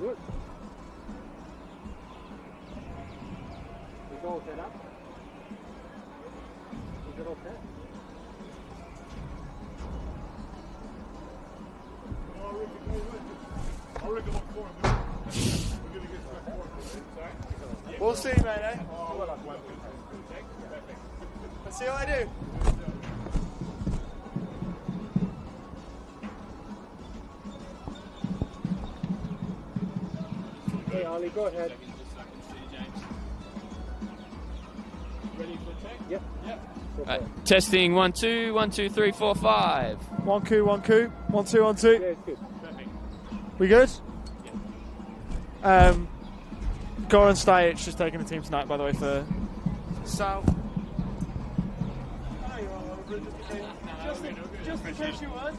Good. Is it all set up? Is it all set? We'll see, mate, eh? Let's see what I do. Hey, Ollie, go ahead. Ready for check? Yep. Right. Testing 1 2 1 2 3 4 5. 1 coup, 1 coup. 1 2 1 2. Yeah, it's good. Perfect. We good? Yeah. Goran Stajic just taking the team tonight, by the way, for South. Just in case you weren't.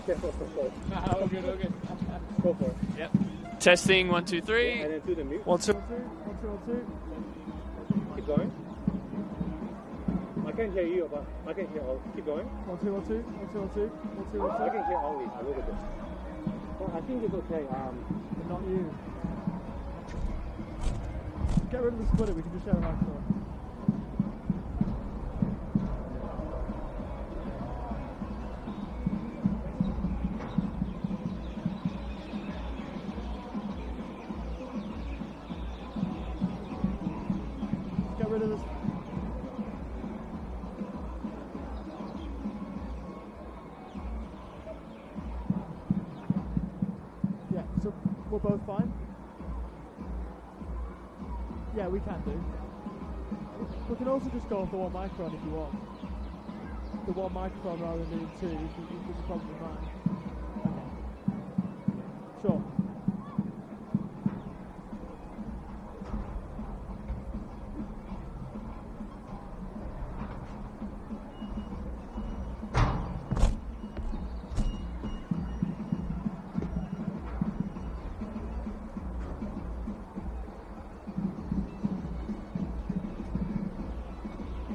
All good, all good. Go for it. Yep. Testing 1 2 3. And then do the mute. 1 2 1 2 1 2 1 2. Keep going. I can't hear you, but I can hear all. Keep going. 1 2 1 2 1 2 1 2 1 2 1 2. I can hear Ollie a little bit. Well, I think it's okay. But not you. Get rid of the splitter, we can just share a microphone. Get rid of this. Yeah, so we're both fine? Yeah, we can do. We can also just go off the one microphone if you want. The one microphone rather than doing two, is probably fine. Okay. Sure.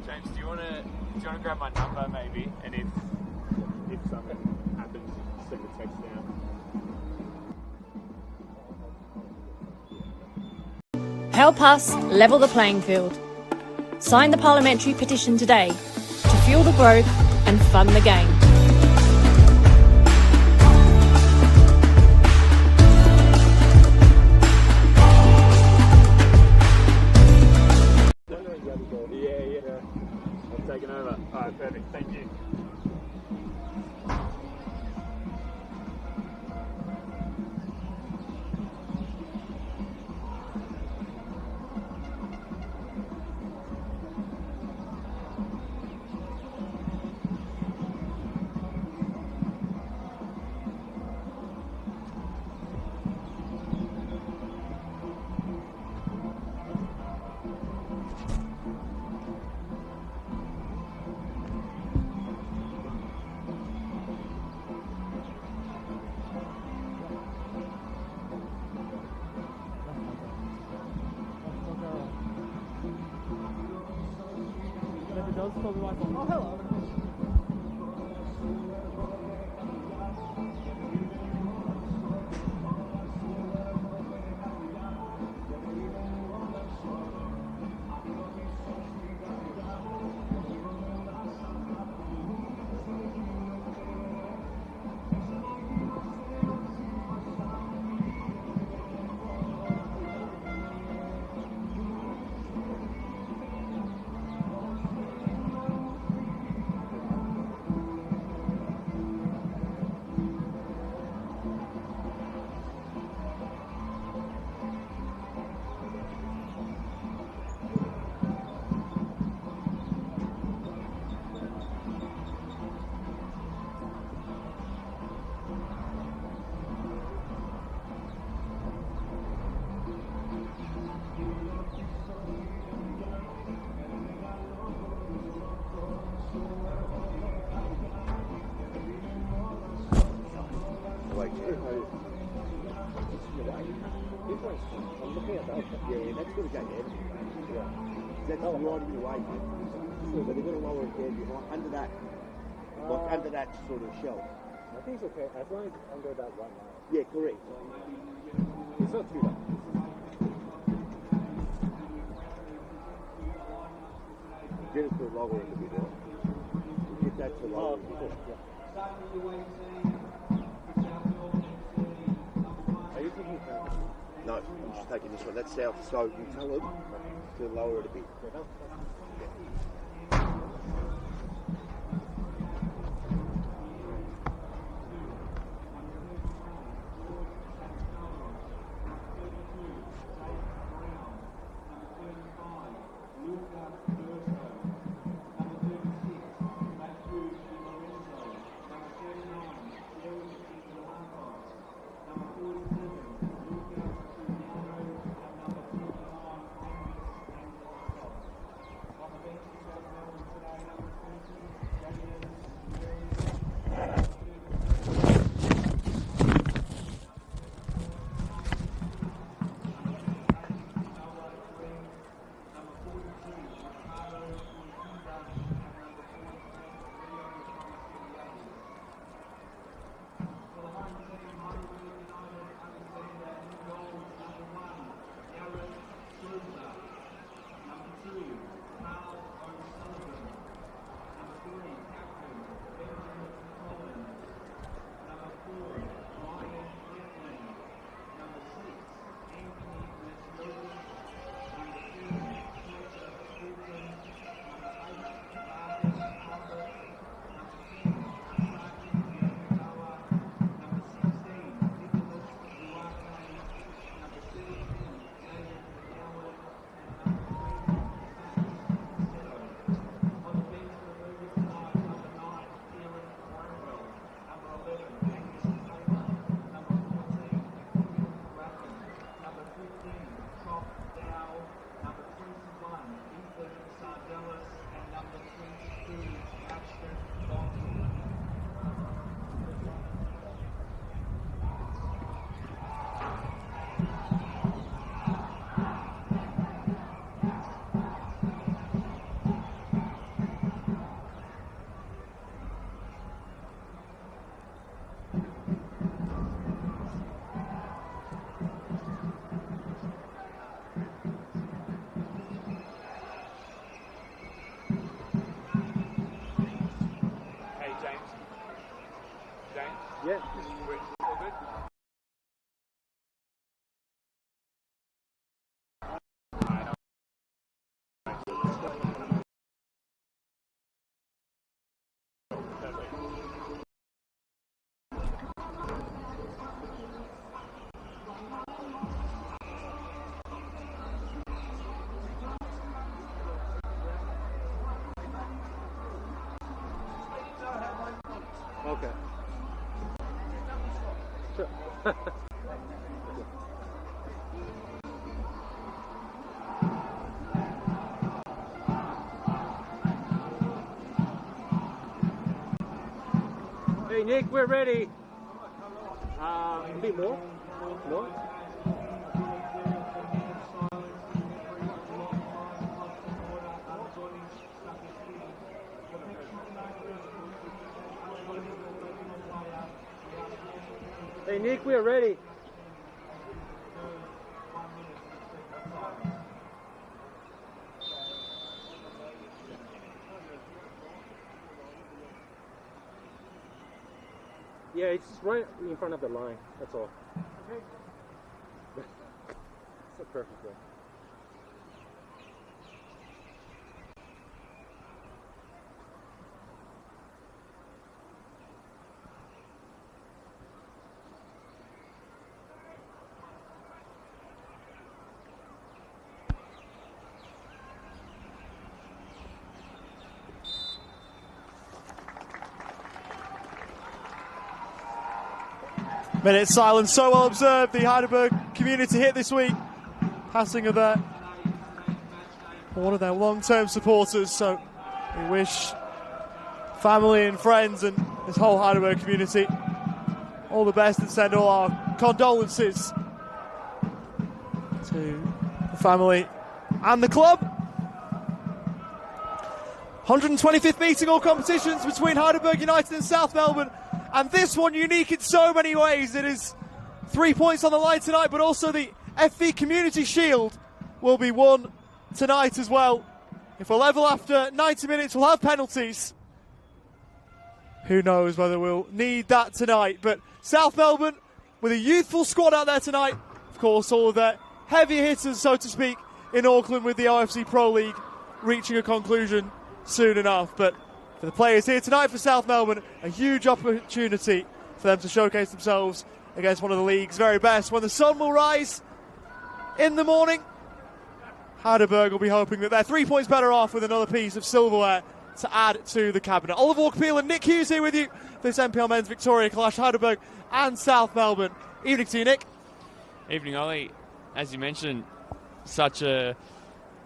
James, do you want to grab my number maybe? And if something happens, send a text down. Help us level the playing field. Sign the parliamentary petition today to fuel the growth and fund the game. Yeah. I've taken over. Alright, perfect. Thank you. And if it does, probably my fault. Oh, hello. nice. I'm looking at that. Yeah, that's going to go there. Yeah. That's right in your way, mate. So they're going to lower it down behind, under that, like under that sort of shelf. I think it's okay, as long as it's under that one line. Yeah, correct. It's not too bad. Get it to lower it a bit, right? Get that to lower it. Cool. Yeah. Are you taking that? No, I'm just taking this one. That's south, so you tell them to lower it a bit. Yeah. All good? Okay. Sure. Hey Nick, we're ready. A bit more. More. Hey Nick, we're ready. Yeah, it's right in front of the line, that's all. Okay. It's a perfect way. Minute silence, so well observed. The Heidelberg community hit this week. Passing of that one of their long-term supporters. So we wish family and friends and this whole Heidelberg community all the best and send all our condolences to the family and the club. 125th meeting all competitions between Heidelberg United and South Melbourne, and this one unique in so many ways. It is 3 points on the line tonight, but also the FV Community Shield will be won tonight as well. If we're level after 90 minutes, we'll have penalties. Who knows whether we'll need that tonight, but South Melbourne with a youthful squad out there tonight. Of course, all of their heavy hitters, so to speak, in Auckland, with the OFC Pro League reaching a conclusion soon enough. But for the players here tonight for South Melbourne, a huge opportunity for them to showcase themselves against one of the league's very best. When the sun will rise in the morning, Heidelberg will be hoping that they're 3 points better off with another piece of silverware to add to the cabinet. Oliver Walker-Peel and Nick Hughes here with you for this NPL Men's Victoria Clash, Heidelberg and South Melbourne. Evening to you, Nick. Evening, Ollie. As you mentioned, such a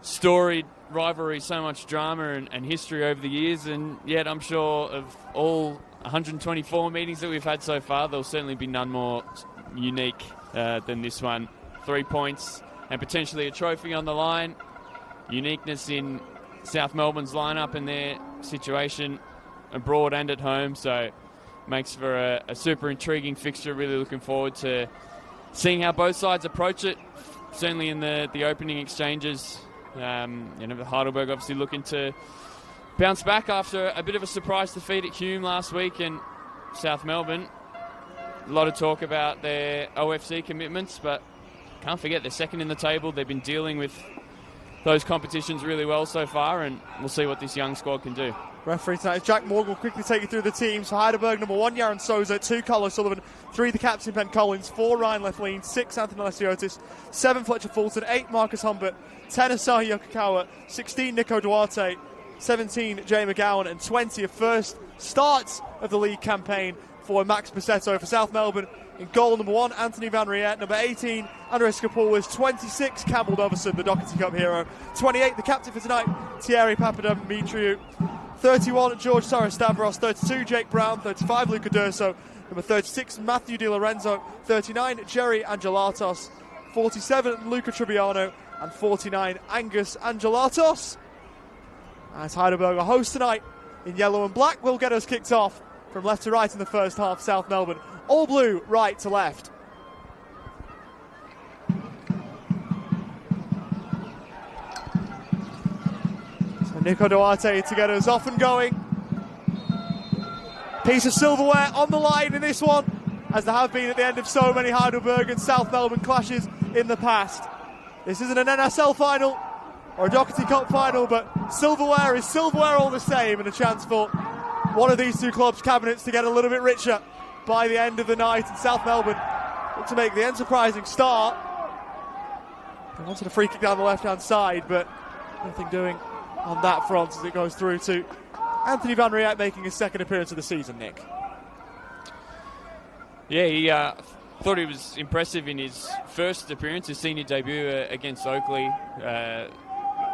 storied rivalry, so much drama and history over the years, and yet I'm sure of all 124 meetings that we've had so far, there'll certainly be none more unique than this one. 3 points and potentially a trophy on the line. Uniqueness in South Melbourne's lineup and their situation abroad and at home, so makes for a super intriguing fixture. Really looking forward to seeing how both sides approach it. Certainly in the opening exchanges, Heidelberg obviously looking to bounce back after a bit of a surprise defeat at Hume last week, and South Melbourne, a lot of talk about their OFC commitments, but can't forget they're second in the table. They've been dealing with those competitions really well so far, and we'll see what this young squad can do. Referee tonight is Jack Morgan. Will quickly take you through the teams. For Heidelberg, number 1, Yaron Souza. 2, Carlos Sullivan. 3, the captain, Ben Collins. 4, Ryan Lethlean. 6, Anthony Lesiotis. 7, Fletcher Fulton. 8, Marcus Humbert. 10, Asahi Yokokawa. 16, Nico Duarte. 17, Jay McGowan. And 20, a first start of the league campaign for Max Passetto for South Melbourne. In goal, number 1, Anthony Van Riet. Number 18, Andres Kapoulis. 26, Campbell Doverson, the Doherty Cup hero. 28, the captain for tonight, Thierry Papadimitriou. 31, George Stavros. 32, Jake Brown. 35, Luca Durso. Number 36, Matthew Di Lorenzo. 39, Jerry Angelatos. 47, Luca Tribbiano. And 49, Angus Angelatos. As Heidelberg are host tonight in yellow and black, will get us kicked off from left to right in the first half. South Melbourne all blue, right to left. So Nico Duarte to get us off and going. Piece of silverware on the line in this one, as there have been at the end of so many Heidelberg and South Melbourne clashes in the past. This isn't an NSL final or a Doherty Cup final, but silverware is silverware all the same, and a chance for one of these two clubs' cabinets to get a little bit richer by the end of the night. And South Melbourne look to make the enterprising start. They wanted a free kick down the left-hand side, but nothing doing on that front as it goes through to Anthony Van Riet making his second appearance of the season, Nick. Yeah, he thought he was impressive in his first appearance, his senior debut against Oakley.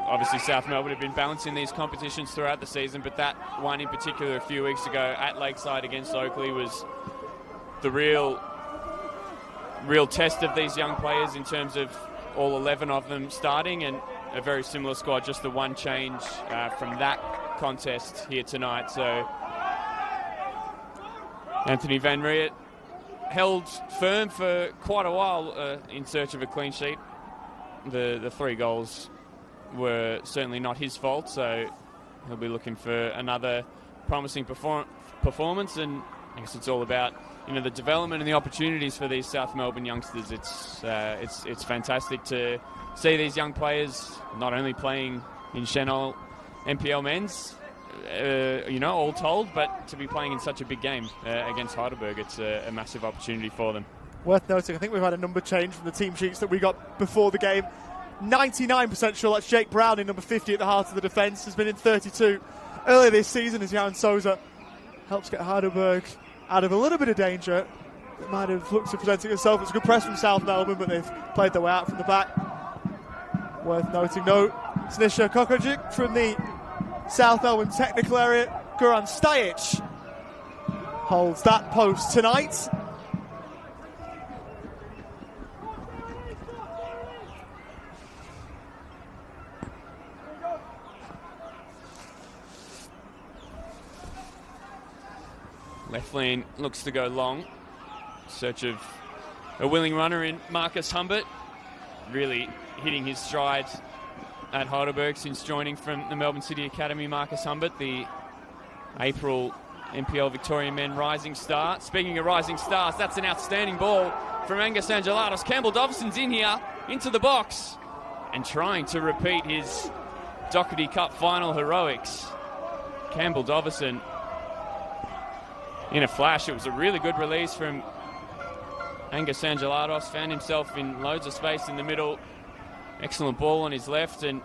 Obviously, South Melbourne have been balancing these competitions throughout the season, but that one in particular a few weeks ago at Lakeside against Oakley was the real test of these young players in terms of all 11 of them starting, and a very similar squad, just the one change from that contest here tonight. So Anthony Van Riet held firm for quite a while in search of a clean sheet. The 3 goals were certainly not his fault, so he'll be looking for another promising performance, and I guess it's all about the development and the opportunities for these South Melbourne youngsters. It's fantastic to see these young players not only playing in Senol NPL Men's, all told, but to be playing in such a big game against Heidelberg. It's a massive opportunity for them. Worth noting, I think we've had a number change from the team sheets that we got before the game. 99% sure that's Jake Brown in number 50 at the heart of the defence. Has been in 32 earlier this season as Yaron Souza helps get Heidelberg out of a little bit of danger. It might have looked to presenting itself. It's a good press from South Melbourne, but they've played their way out from the back. Worth noting, Snisha Kokojic from the South Melbourne technical area. Goran Stajic holds that post tonight. Left lane looks to go long. Search of a willing runner in Marcus Humbert. Really hitting his stride at Heidelberg since joining from the Melbourne City Academy. Marcus Humbert, the April NPL Victorian Men rising star. Speaking of rising stars, that's an outstanding ball from Angus Angelatos. Campbell Doverson's in here, into the box, and trying to repeat his Doherty Cup final heroics. Campbell Doverson in a flash. It was a really good release from Angus Angelatos. Found himself in loads of space in the middle. Excellent ball on his left, and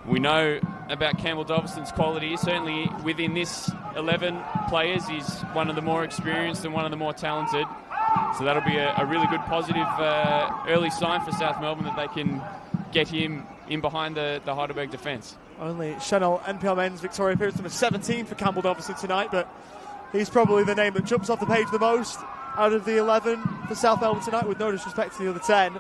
we know about Campbell Doverson's quality. Certainly within this 11 players, he's one of the more experienced and one of the more talented. So that'll be a really good positive early sign for South Melbourne that they can get him in behind the Heidelberg defence. Only Senol NPLM men's Victoria appearance number 17 for Campbell Doverson tonight, but he's probably the name that jumps off the page the most out of the 11 for South Melbourne tonight, with no disrespect to the other 10.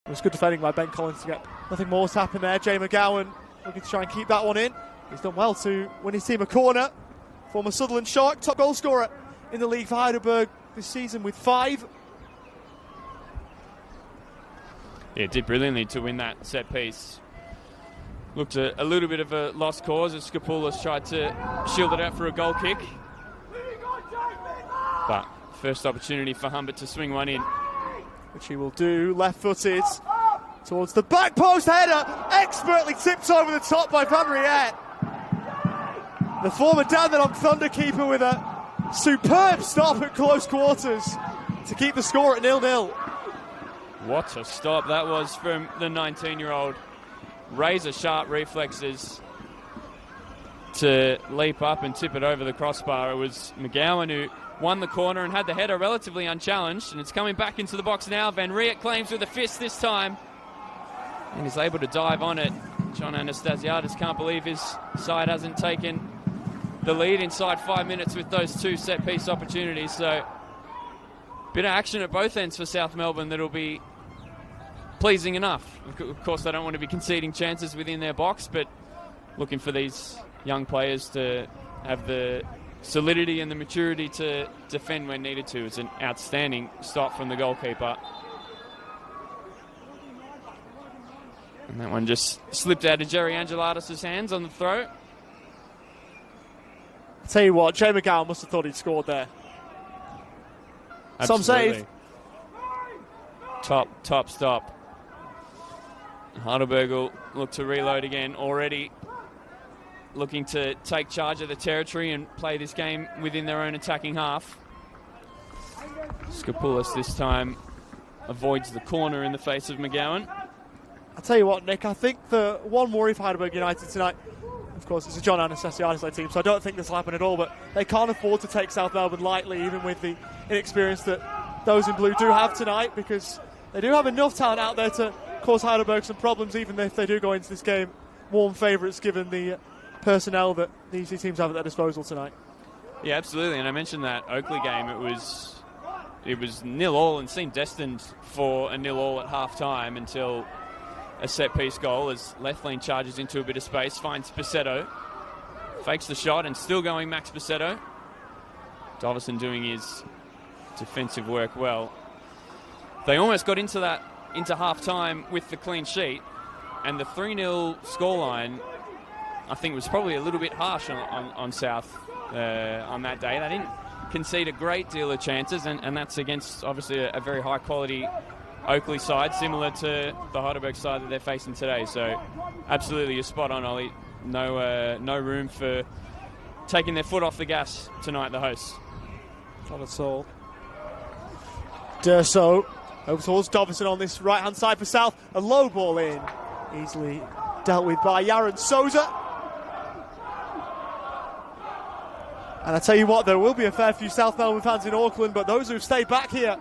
It was good defending by Ben Collins to get nothing more to happen there. Jay McGowan looking to try and keep that one in. He's done well to win his team a corner. Former Sutherland Shark, top goal scorer in the league for Heidelberg this season with 5. Yeah, did brilliantly to win that set piece. Looked a little bit of a lost cause as Skopoulos tried to shield it out for a goal kick. But first opportunity for Humbert to swing one in. Which he will do, left-footed towards the back post header, expertly tipped over the top by Van Riet. The former Dandenong Thunder keeper with a superb stop at close quarters to keep the score at 0-0. What a stop that was from the 19-year-old. Razor sharp reflexes to leap up and tip it over the crossbar. It was McGowan who won the corner and had the header relatively unchallenged, and it's coming back into the box now. Van Riet claims with a fist this time and is able to dive on it. John Anastasiadis can't believe his side hasn't taken the lead inside 5 minutes with those 2 set-piece opportunities. So bit of action at both ends for South Melbourne that'll be pleasing enough. Of course, they don't want to be conceding chances within their box, but looking for these young players to have the solidity and the maturity to defend when needed to. It's an outstanding stop from the goalkeeper. And that one just slipped out of Jerry Angelatos' hands on the throw. I'll tell you what, Jay McGowan must have thought he'd scored there. Absolutely. Some save. Top stop. Heidelberg will look to reload again, already looking to take charge of the territory and play this game within their own attacking half. Skopoulos this time avoids the corner in the face of McGowan. I'll tell you what, Nick, I think the one worry for Heidelberg United tonight, of course, it's a John Anastasiadis-led team, so I don't think this will happen at all, but they can't afford to take South Melbourne lightly, even with the inexperience that those in blue do have tonight, because they do have enough talent out there to cause Heidelberg some problems, even if they do go into this game warm favourites, given the personnel that these teams have at their disposal tonight. Yeah, absolutely, and I mentioned that Oakley game, it was 0-0 and seemed destined for a 0-0 at half-time until a set-piece goal as Lethlean charges into a bit of space, finds Spacetto, fakes the shot and still going Max Spacetto. Doverson doing his defensive work well. They almost got into half-time with the clean sheet, and the 3-0 scoreline I think was probably a little bit harsh on South on that day. They didn't concede a great deal of chances, and that's against obviously a very high-quality Oakley side, similar to the Heidelberg side that they're facing today. So absolutely, you're spot on, Ollie. No room for taking their foot off the gas tonight, the hosts. Not at all. Durso over towards Doverson on this right-hand side for South. A low ball in. Easily dealt with by Yaron Souza. And I tell you what, there will be a fair few South Melbourne fans in Auckland, but those who've stayed back here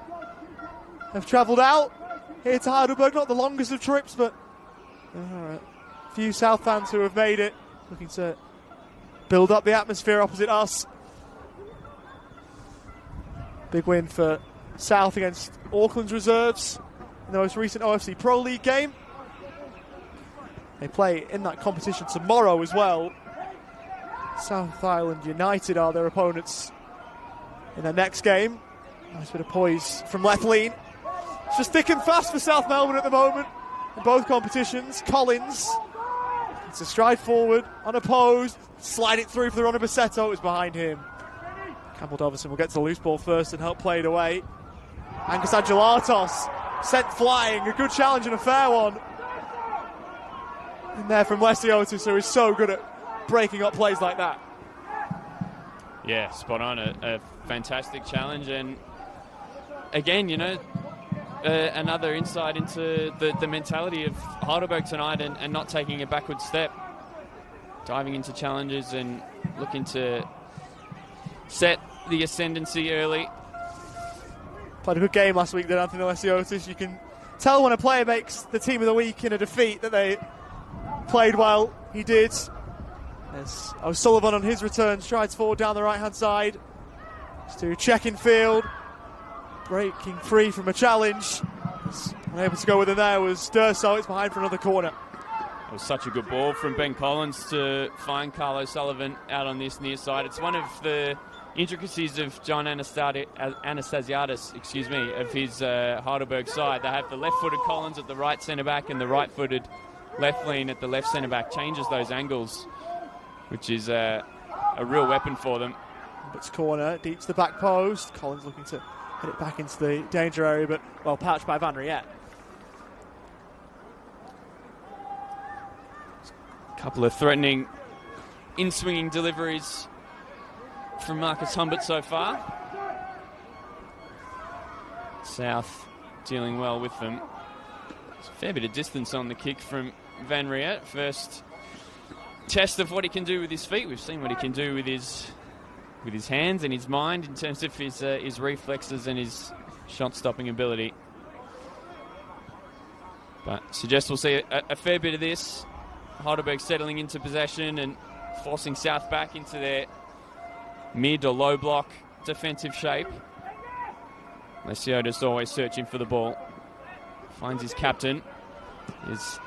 have travelled out here to Heidelberg. Not the longest of trips, but a few South fans who have made it, looking to build up the atmosphere opposite us. Big win for South against Auckland's reserves in the most recent OFC Pro League game. They play in that competition tomorrow as well. South Island United are their opponents in their next game. Nice bit of poise from Lethlean. It's just thick and fast for South Melbourne at the moment in both competitions. Collins, it's a stride forward, unopposed, slide it through for the Ronnie Bassetto, is behind him. Campbell Dovison will get to the loose ball first and help play it away. Angus Angelatos sent flying, a good challenge and a fair one. In there from Lesiotis, who is so good at breaking up plays like that. Yeah, spot on. A fantastic challenge, and again, another insight into the mentality of Heidelberg tonight, and not taking a backward step, diving into challenges and looking to set the ascendancy early. Played a good game last week, did Anthony Lesiotis. You can tell when a player makes the team of the week in a defeat that they played well. He did. As O'Sullivan on his return strides forward down the right-hand side. To check in field. Breaking free from a challenge. Unable to go with it there was Durso. It's behind for another corner. It was such a good ball from Ben Collins to find Carl O'Sullivan out on this near side. It's one of the intricacies of John Anastasiadis, of his Heidelberg side. They have the left-footed Collins at the right centre-back and the right-footed Lethlean at the left centre-back. Changes those angles, which is a real weapon for them. It's corner, deep to the back post. Collins looking to hit it back into the danger area, but well patched by Van Riet. A couple of threatening in-swinging deliveries from Marcus Humbert so far. South dealing well with them. There's a fair bit of distance on the kick from Van Riet. First test of what he can do with his feet. We've seen what he can do with his hands and his mind in terms of his reflexes and his shot-stopping ability. But suggest we'll see a fair bit of this. Heidelberg settling into possession and forcing South back into their mid or low block defensive shape. Lesiotis always searching for the ball. Finds his captain. Is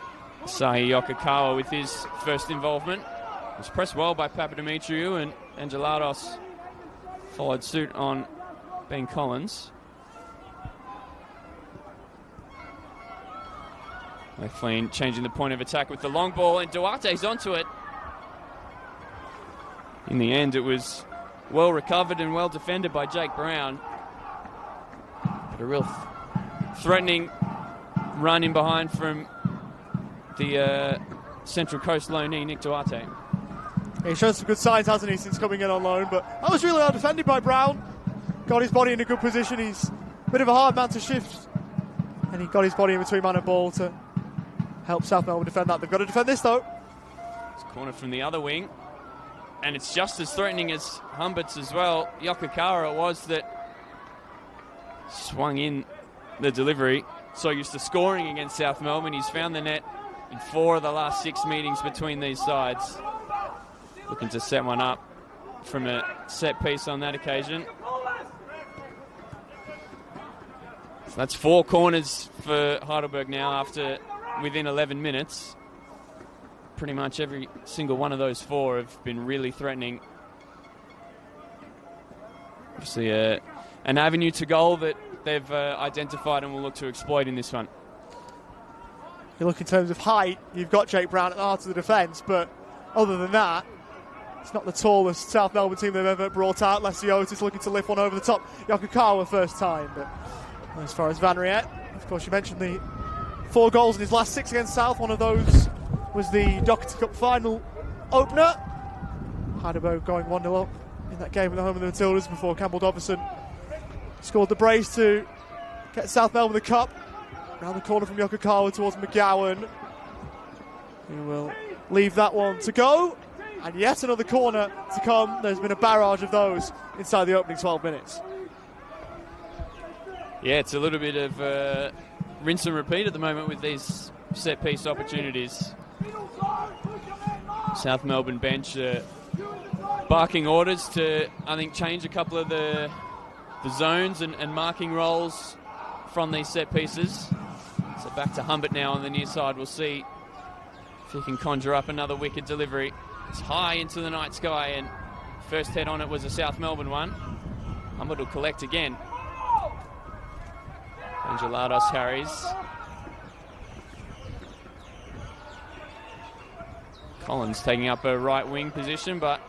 Sahi Yokokawa with his first involvement. Was pressed well by Papadimitriou, and Angelatos followed suit on Ben Collins. Lethlean changing the point of attack with the long ball, and Duarte's onto it. In the end, it was well recovered and well defended by Jake Brown. But a real threatening run in behind from the Central Coast loanee, Nick Duarte. He's shown some good signs, hasn't he, since coming in on loan, but that was really well defended by Brown. Got his body in a good position. He's a bit of a hard man to shift, and he got his body in between man and ball to help South Melbourne defend that. They've got to defend this, though. It's corner from the other wing, and it's just as threatening as Humbert's as well. Yokokawa it was that swung in the delivery. So used to scoring against South Melbourne, he's found the net in 4 of the last 6 meetings between these sides. Looking to set one up from a set piece on that occasion. So that's 4 corners for Heidelberg now after within 11 minutes. Pretty much every single one of those 4 have been really threatening. Obviously an avenue to goal that they've identified and will look to exploit in this one. You look in terms of height, you've got Jake Brown at the heart of the defence, but other than that, it's not the tallest South Melbourne team they've ever brought out. Lesiotis looking to lift one over the top. Yokokawa first time, but as far as Van Riet, of course you mentioned the 4 goals in his last 6 against South. One of those was the Doherty Cup final opener. Heidelberg going 1-0 up in that game at the home of the Matildas before Campbell Dovison scored the brace to get South Melbourne the cup. Round the corner from Yokokawa towards McGowan, who will leave that one to go. And yet another corner to come. There's been a barrage of those inside the opening 12 minutes. Yeah, it's a little bit of rinse and repeat at the moment with these set-piece opportunities. South Melbourne bench barking orders to, I think, change a couple of the zones and marking roles from these set pieces. So back to Humbert now on the near side. We'll see if he can conjure up another wicked delivery. It's high into the night sky, and first head on it was a South Melbourne one. Humbert will collect again. Angelados Harries. Collins taking up a right wing position, but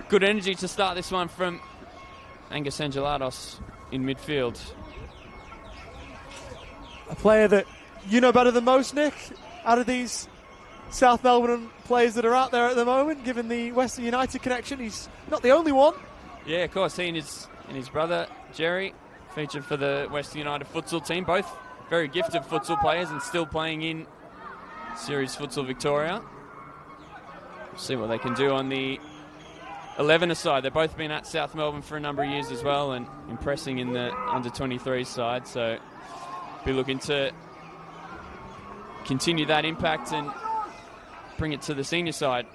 good energy to start this one from Angus Angelados in midfield. A player that you know better than most, Nick, out of these South Melbourne players that are out there at the moment, given the Western United connection. He's not the only one. Yeah, of course, he and his brother, Jerry, featured for the Western United futsal team. Both very gifted futsal players and still playing in Series Futsal Victoria. We'll see what they can do on the 11er side. They've both been at South Melbourne for a number of years as well and impressing in the under-23 side. So be looking to continue that impact and bring it to the senior side.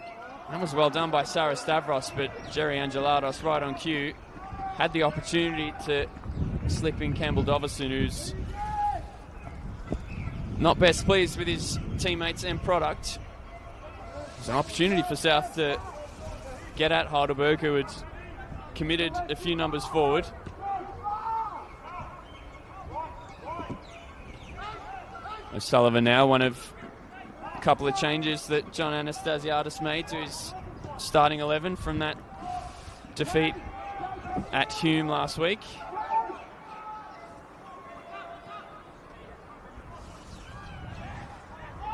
That was well done by Sarah Stavros, but Jerry Angelados right on cue had the opportunity to slip in Campbell Dovison, who's not best pleased with his teammates and product. It's an opportunity for South to get at Heidelberg, who had committed a few numbers forward. O'Sullivan now, one of a couple of changes that John Anastasiadis made to his starting 11 from that defeat at Hume last week.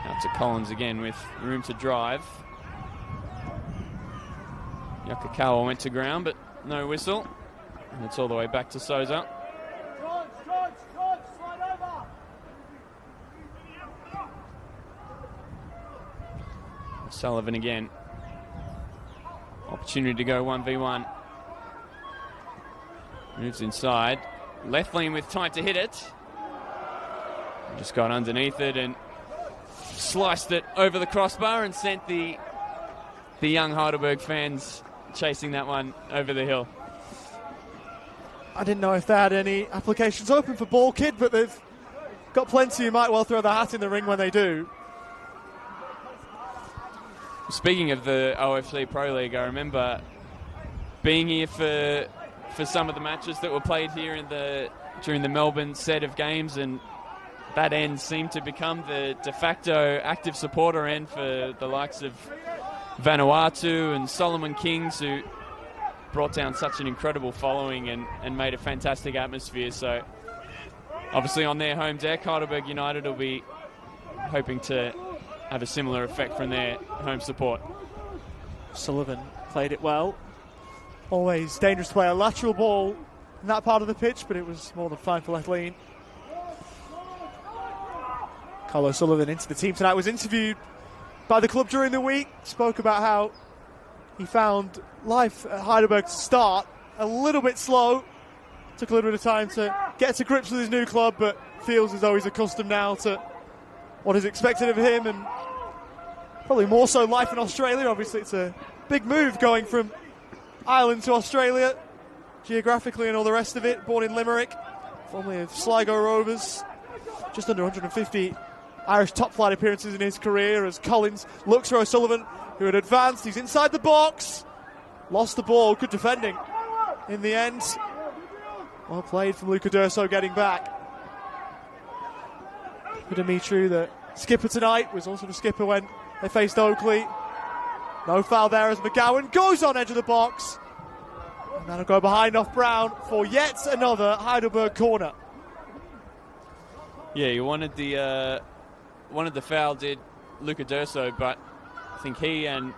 Out to Collins again with room to drive. Yokokawa went to ground, but no whistle. And it's all the way back to Souza. Sullivan again. Opportunity to go 1v1. Moves inside. Left lean with time to hit it. Just got underneath it and sliced it over the crossbar and sent the young Heidelberg fans chasing that one over the hill. I didn't know if they had any applications open for Ball Kid, but they've got plenty who might well throw their hat in the ring when they do. Speaking of the OFC Pro League, I remember being here for some of the matches that were played here during the Melbourne set of games, and that end seemed to become the de facto active supporter end for the likes of Vanuatu and Solomon Kings, who brought down such an incredible following and made a fantastic atmosphere. So obviously on their home deck, Heidelberg United will be hoping to have a similar effect from their home support. Sullivan played it well. Always dangerous to play a lateral ball in that part of the pitch, but it was more than fine for left lean. Carl O'Sullivan into the team tonight, was interviewed by the club during the week, spoke about how he found life at Heidelberg to start a little bit slow. Took a little bit of time to get to grips with his new club, but feels as though he's accustomed now to what is expected of him, and probably more so life in Australia. Obviously it's a big move going from Ireland to Australia, geographically and all the rest of it. Born in Limerick, formerly of Sligo Rovers. Just under 150 Irish top flight appearances in his career as Collins looks for O'Sullivan, who had advanced. He's inside the box, lost the ball, good defending in the end. Well played from Luca Durso getting back. Dimitriou, the skipper tonight, was also the skipper when they faced Oakley. No foul there as McGowan goes on edge of the box. And that'll go behind off Brown for yet another Heidelberg corner. Yeah, you wanted the foul, did Luca Durso, but I think he and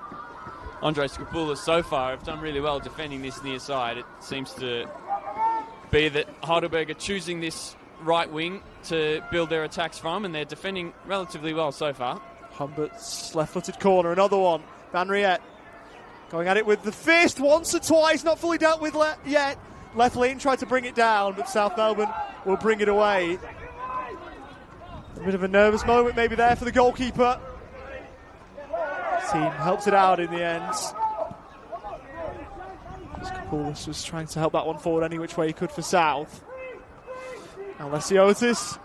Andre Skopoulos so far have done really well defending this near side. It seems to be that Heidelberg are choosing this right wing to build their attacks from, and they're defending relatively well so far. Humbert's left-footed corner, another one. Van Riet going at it with the fist once or twice, not fully dealt with yet. Left lean tried to bring it down, but South Melbourne will bring it away. A bit of a nervous moment maybe there for the goalkeeper. Team helps it out in the end. Skopoulos was trying to help that one forward any which way he could for South. Now Lesiotis,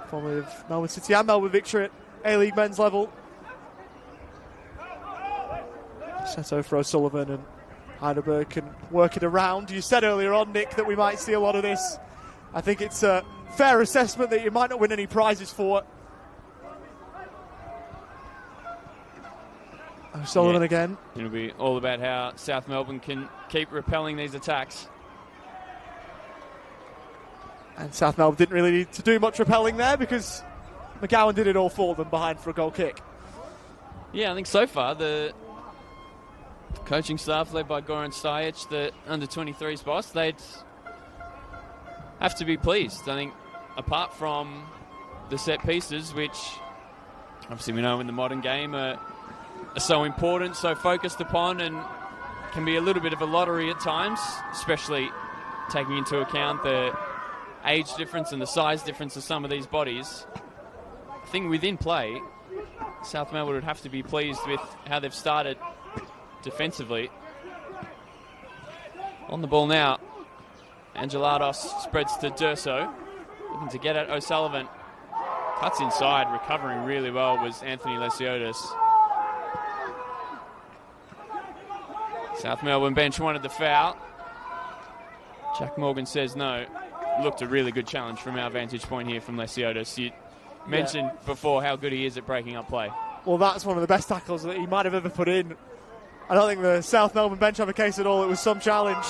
formerly of Melbourne City and Melbourne Victory at A-League men's level. Seto for O'Sullivan, and Heidelberg can work it around. You said earlier on, Nick, that we might see a lot of this. I think it's a fair assessment that you might not win any prizes for it. O'Sullivan again. It'll be all about how South Melbourne can keep repelling these attacks. And South Melbourne didn't really need to do much repelling there because McGowan did it all for them behind for a goal kick. Yeah, I think so far the coaching staff led by Goran Stajic, the under-23s boss, they'd have to be pleased. I think apart from the set pieces, which obviously we know in the modern game are so important, so focused upon, and can be a little bit of a lottery at times, especially taking into account the age difference and the size difference of some of these bodies. I think within play, South Melbourne would have to be pleased with how they've started defensively. On the ball now, Angelados spreads to Durso, looking to get at O'Sullivan. Cuts inside, recovering really well was Anthony Lesiotis. South Melbourne bench wanted the foul. Jack Morgan says no. Looked a really good challenge from our vantage point here from Lesiotis. You mentioned before how good he is at breaking up play. Well, that's one of the best tackles that he might have ever put in. I don't think the South Melbourne bench have a case at all. It was some challenge.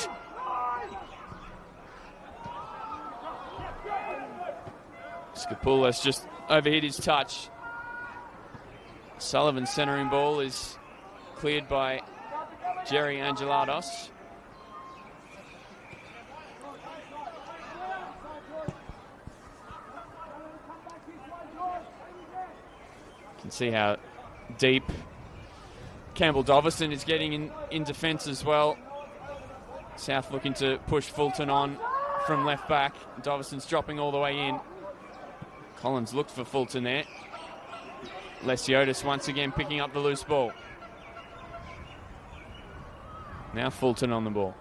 Skopoulos just overhit his touch. Sullivan's centering ball is cleared by Jerry Angelados. You can see how deep Campbell Dovison is getting in defence as well. South looking to push Fulton on from left back. Dovison's dropping all the way in. Collins looked for Fulton there. Lesiotis once again picking up the loose ball. Now Fulton on the ball.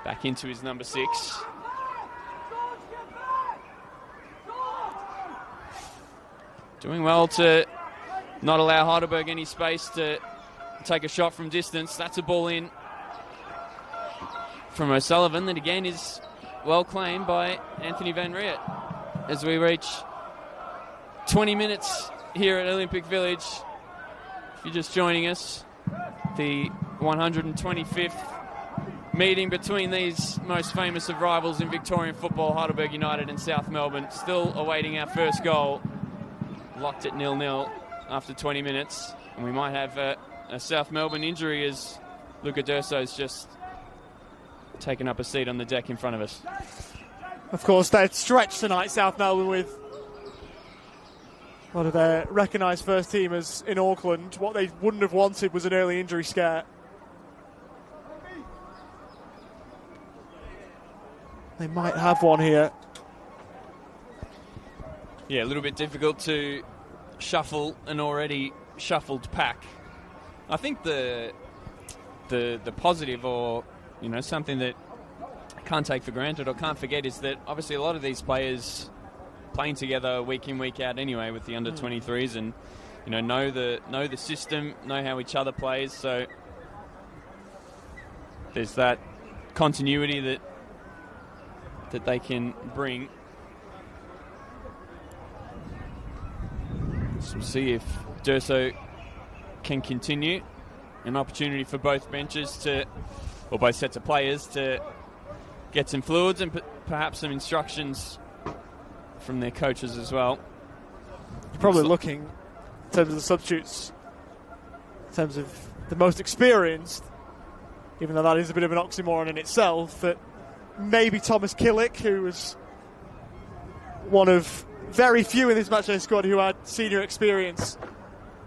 Back into his number 6. Doing well to not allow Heidelberg any space to take a shot from distance. That's a ball in from O'Sullivan that again is well claimed by Anthony Van Riet. As we reach 20 minutes here at Olympic Village. If you're just joining us, the 125th meeting between these most famous of rivals in Victorian football, Heidelberg United and South Melbourne, still awaiting our first goal. Locked at 0-0 after 20 minutes. And we might have a South Melbourne injury as Luca Durso's just taken up a seat on the deck in front of us. Of course, they'd stretched tonight, South Melbourne, with a lot of their recognised first teamers in Auckland. What they wouldn't have wanted was an early injury scare. They might have one here. Yeah, a little bit difficult to shuffle an already shuffled pack. I think the positive, or something that I can't take for granted or can't forget, is that obviously a lot of these players playing together week in, week out anyway with the under 23s, and know the system, know how each other plays. So there's that continuity that they can bring. So we'll see if Durso can continue. An opportunity for both benches or both sets of players to get some fluids and perhaps some instructions from their coaches as well. You're probably looking, in terms of the substitutes, in terms of the most experienced, even though that is a bit of an oxymoron in itself, that maybe Thomas Killick, who was one of very few in this matchday squad who had senior experience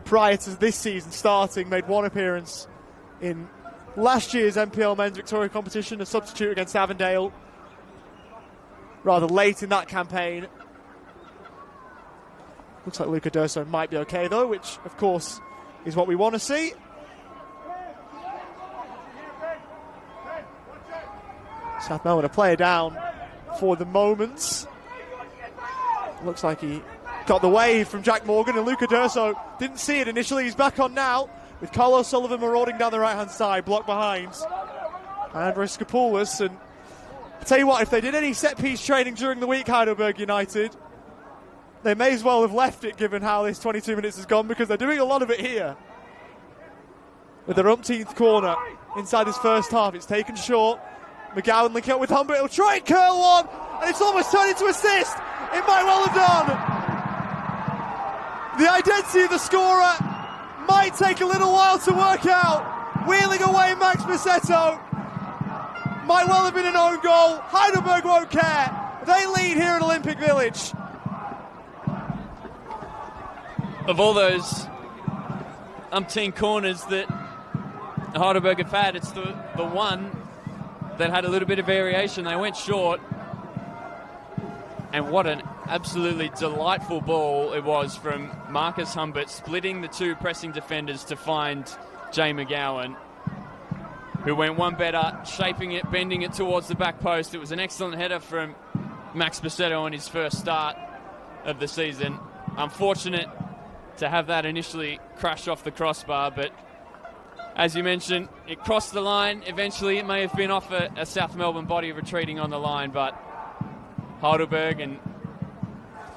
prior to this season starting, made one appearance in last year's NPL Men's Victoria competition, a substitute against Avondale, rather late in that campaign. Looks like Luca Durso might be okay though, which of course is what we want to see. South Melbourne a player down for the moment. Looks like he got the wave from Jack Morgan, and Luca Durso didn't see it initially. He's back on now. with Carlos Sullivan marauding down the right-hand side, blocked behind Andres Skopoulos. And I tell you what, if they did any set-piece training during the week, Heidelberg United, they may as well have left it given how this 22 minutes has gone, because they're doing a lot of it here. With their umpteenth corner inside this first half, it's taken short. McGowan linking up with Humbert, he'll try and curl one, and it's almost turned into assist. It might well have done. The identity of the scorer might take a little while to work out. Wheeling away Max Bisetto. Might well have been an own goal. Heidelberg won't care. They lead here at Olympic Village. Of all those umpteen corners that Heidelberg have had, it's the one that had a little bit of variation. They went short, and what an absolutely delightful ball it was from Marcus Humbert, splitting the two pressing defenders to find Jay McGowan, who went one better, shaping it, bending it towards the back post. It was an excellent header from Max Bisetto on his first start of the season. Unfortunate to have that initially crash off the crossbar, but as you mentioned, it crossed the line. Eventually, it may have been off a South Melbourne body retreating on the line, but Heidelberg and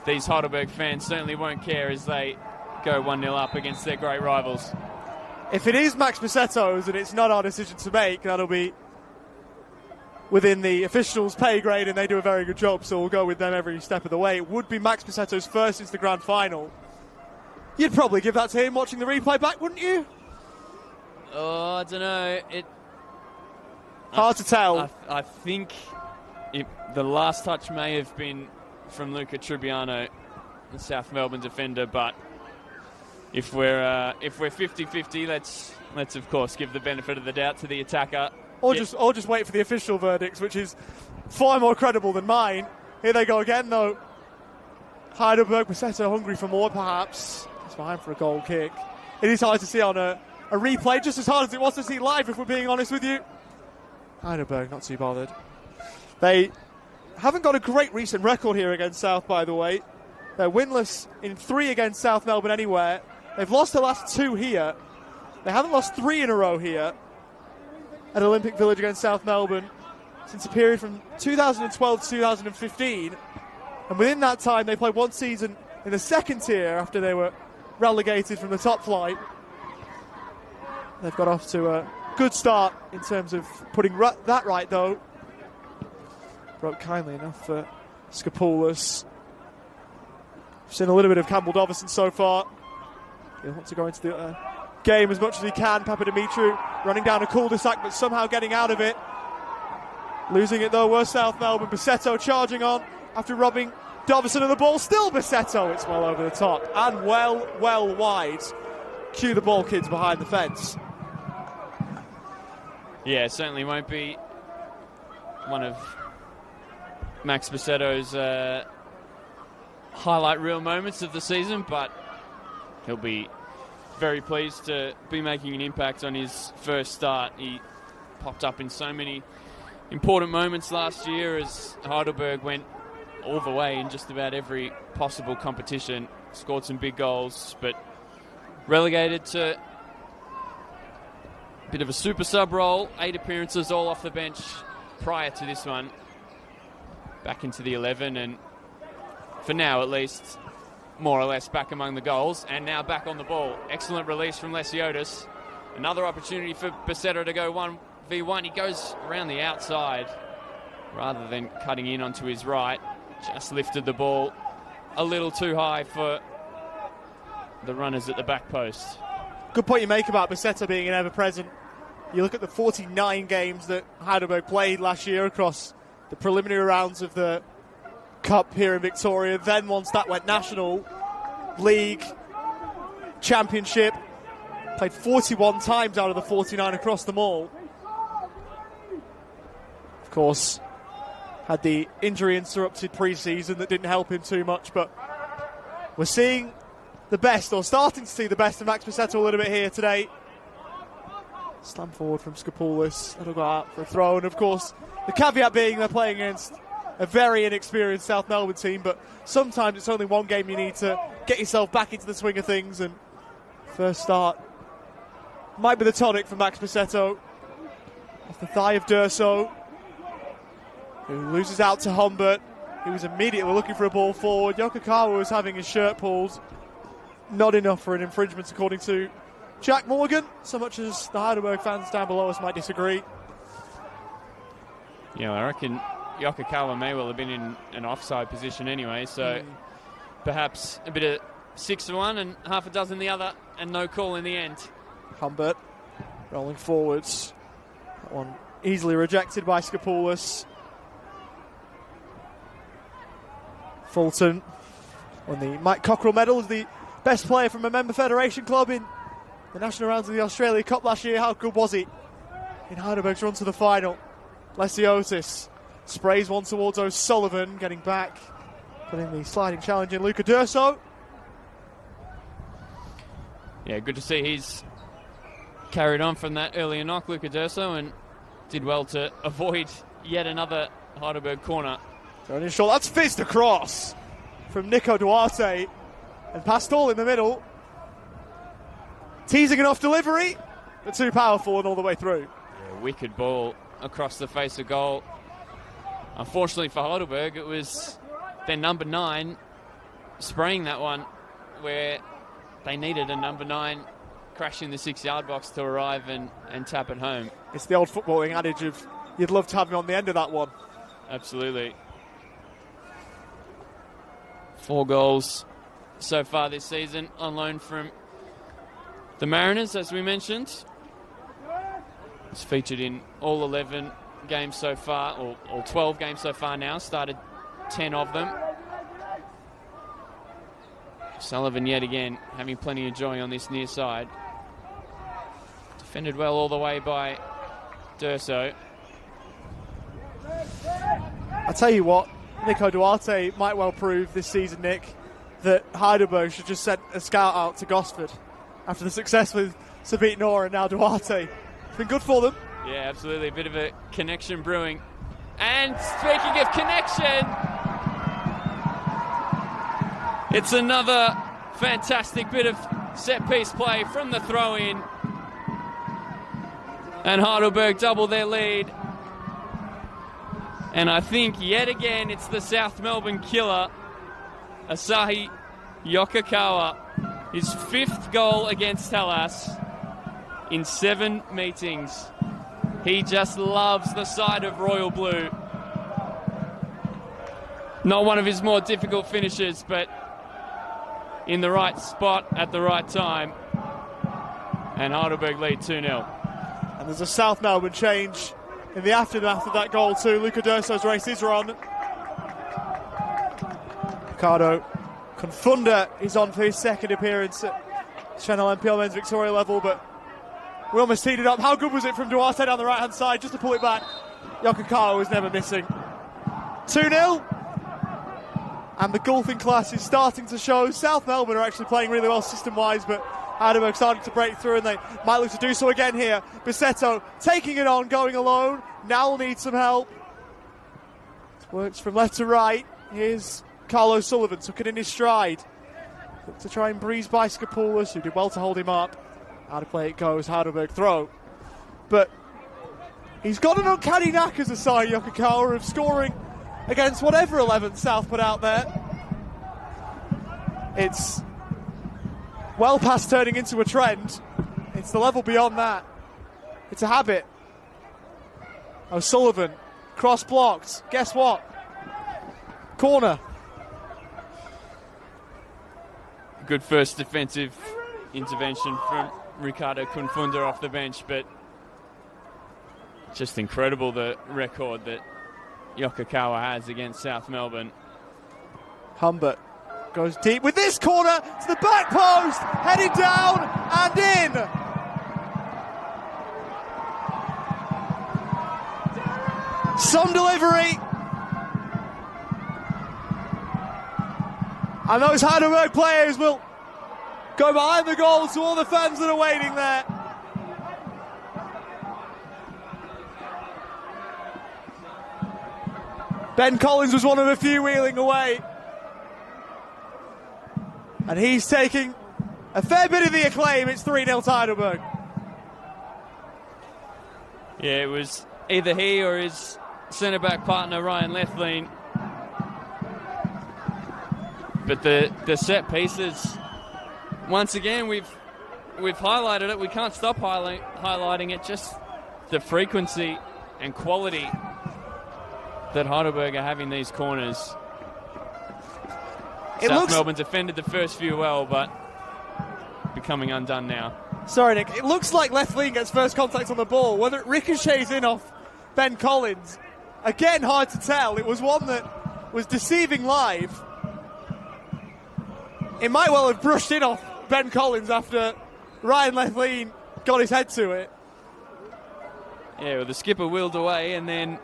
these Heidelberg fans certainly won't care as they go 1-0 up against their great rivals. If it is Max Bisetto's and it's not our decision to make, that'll be within the officials' pay grade, and they do a very good job, so we'll go with them every step of the way. It would be Max Bisetto's first since the grand final. You'd probably give that to him watching the replay back, wouldn't you? Oh, I don't know. Hard to tell. I think the last touch may have been from Luca Tribbiano, the South Melbourne defender, but if we're 50-50, let's of course give the benefit of the doubt to the attacker. Or just wait for the official verdicts, which is far more credible than mine. Here they go again, though. Heidelberg, Bisetto hungry for more, perhaps. It's behind for a goal kick. It is hard to see on a replay, just as hard as it was to see live, if we're being honest with you. Heidelberg not too bothered. They haven't got a great recent record here against South, by the way. They're winless in 3 against South Melbourne anywhere. They've lost the last 2 here. They haven't lost 3 in a row here at Olympic Village against South Melbourne since a period from 2012 to 2015. And within that time, they played one season in the second tier after they were relegated from the top flight. They've got off to a good start in terms of putting that right, though. Broke kindly enough for Skopoulos. We've seen a little bit of Campbell Dovison so far. He'll want to go into the game as much as he can. Papadimitriou running down a cul-de-sac, but somehow getting out of it. Losing it, though, was South Melbourne. Bisetto charging on after robbing Dovison of the ball. Still Bisetto. It's well over the top and well wide. Cue the ball kids behind the fence. Yeah, it certainly won't be one of Max Bisetto's highlight reel moments of the season, but he'll be very pleased to be making an impact on his first start. He popped up in so many important moments last year as Heidelberg went all the way in just about every possible competition, scored some big goals, but relegated to a bit of a super sub role. 8 appearances, all off the bench prior to this one. Back into the 11, and for now at least, more or less back among the goals, and now back on the ball. Excellent release from Lesiotis. Another opportunity for Bisetto to go 1v1. He goes around the outside rather than cutting in onto his right. Just lifted the ball a little too high for the runners at the back post. Good point you make about Bisetto being an ever-present. You look at the 49 games that Heidelberg played last year across the preliminary rounds of the Cup here in Victoria. Then once that went national, League, Championship, played 41 times out of the 49 across them all. Of course, had the injury-interrupted pre-season that didn't help him too much, but we're seeing the best, or starting to see the best of Max Bisetto a little bit here today. Slam forward from Skopoulos. That'll go out for a throw, and of course, the caveat being they're playing against a very inexperienced South Melbourne team, but sometimes it's only one game you need to get yourself back into the swing of things, and first start might be the tonic for Max Bisetto. Off the thigh of Durso, who loses out to Humbert. He was immediately looking for a ball forward. Yokokawa was having his shirt pulled. Not enough for an infringement, according to Jack Morgan, so much as the Heidelberg fans down below us might disagree. Yeah, I reckon Yokokawa may well have been in an offside position anyway, so perhaps a bit of 6 for one and half a dozen the other, and no call in the end. Humbert rolling forwards. That one easily rejected by Skopoulos. Fulton won the Mike Cockrell medal as the best player from a member federation club in the national rounds of the Australia Cup last year. How good was he in Heidelberg's run to the final? Lesiotis sprays one towards O'Sullivan, getting back, putting the sliding challenge in. Luca Durso. Yeah, good to see he's carried on from that earlier knock, Luca Durso, and did well to avoid yet another Heidelberg corner. Going in short, that's fist across from Nico Duarte, and Pastol in the middle. Teasing enough delivery, but too powerful and all the way through. Yeah, wicked ball across the face of goal. Unfortunately for Heidelberg, it was their number 9 spraying that one, where they needed a number 9 crashing the 6-yard box to arrive and tap it home. It's the old footballing adage of you'd love to have me on the end of that one. Absolutely. 4 goals so far this season on loan from the Mariners, as we mentioned. He's featured in all 11 games so far, or 12 games so far now, started 10 of them. Sullivan yet again having plenty of joy on this near side. Defended well all the way by Durso. I tell you what, Nico Duarte might well prove this season, Nick, that Heidelberg should just send a scout out to Gosford after the success with Sabit Noor and now Duarte. It's been good for them. Yeah, absolutely. A bit of a connection brewing. And speaking of connection, it's another fantastic bit of set-piece play from the throw-in. And Heidelberg double their lead. And I think yet again it's the South Melbourne killer, Asahi Yokokawa. His 5th goal against Hellas in 7 meetings. He just loves the side of royal blue. Not one of his more difficult finishes, but in the right spot at the right time. And Heidelberg lead 2-0. And there's a South Melbourne change in the aftermath of that goal too. Luca Durso's race is run. Ricardo Confunda is on for his 2nd appearance at Senol NPLM men's Victoria level, but we almost teed it up. How good was it from Duarte down the right-hand side just to pull it back? Yokokawa was never missing. 2-0. And the golfing class is starting to show. South Melbourne are actually playing really well system-wise, but Heidelberg starting to break through, and they might look to do so again here. Bisetto taking it on, going alone. Now needs some help. Works from left to right. Here's Carlos Sullivan, took it in his stride. Look to try and breeze by Skopoulos, who did well to hold him up. Out of play it goes, Heidelberg throw. But he's got an uncanny knack as Asahi Yokokawa of scoring against whatever 11 South put out there. It's well past turning into a trend. It's the level beyond that. It's a habit. O'Sullivan, cross blocked. Guess what? Corner. Good first defensive intervention from Ricardo Confunda off the bench, but just incredible the record that Yokokawa has against South Melbourne. Humbert goes deep with this corner to the back post, headed down and in. Some delivery. And those Heidelberg players will go behind the goal to all the fans that are waiting there. Ben Collins was one of a few wheeling away. And he's taking a fair bit of the acclaim. It's 3-0 to Heidelberg. Yeah, it was either he or his centre-back partner, Ryan Lethlean. But the set pieces, once again, we've highlighted it. We can't stop highlighting it. Just the frequency and quality that Heidelberg are having these corners. South Melbourne defended the first few well, but becoming undone now. Sorry, Nick. It looks like Lethlean gets first contact on the ball. Whether it ricochets in off Ben Collins, again, hard to tell. It was one that was deceiving live. It might well have brushed in off Ben Collins after Ryan Lethlean got his head to it. Yeah, well, the skipper wheeled away and then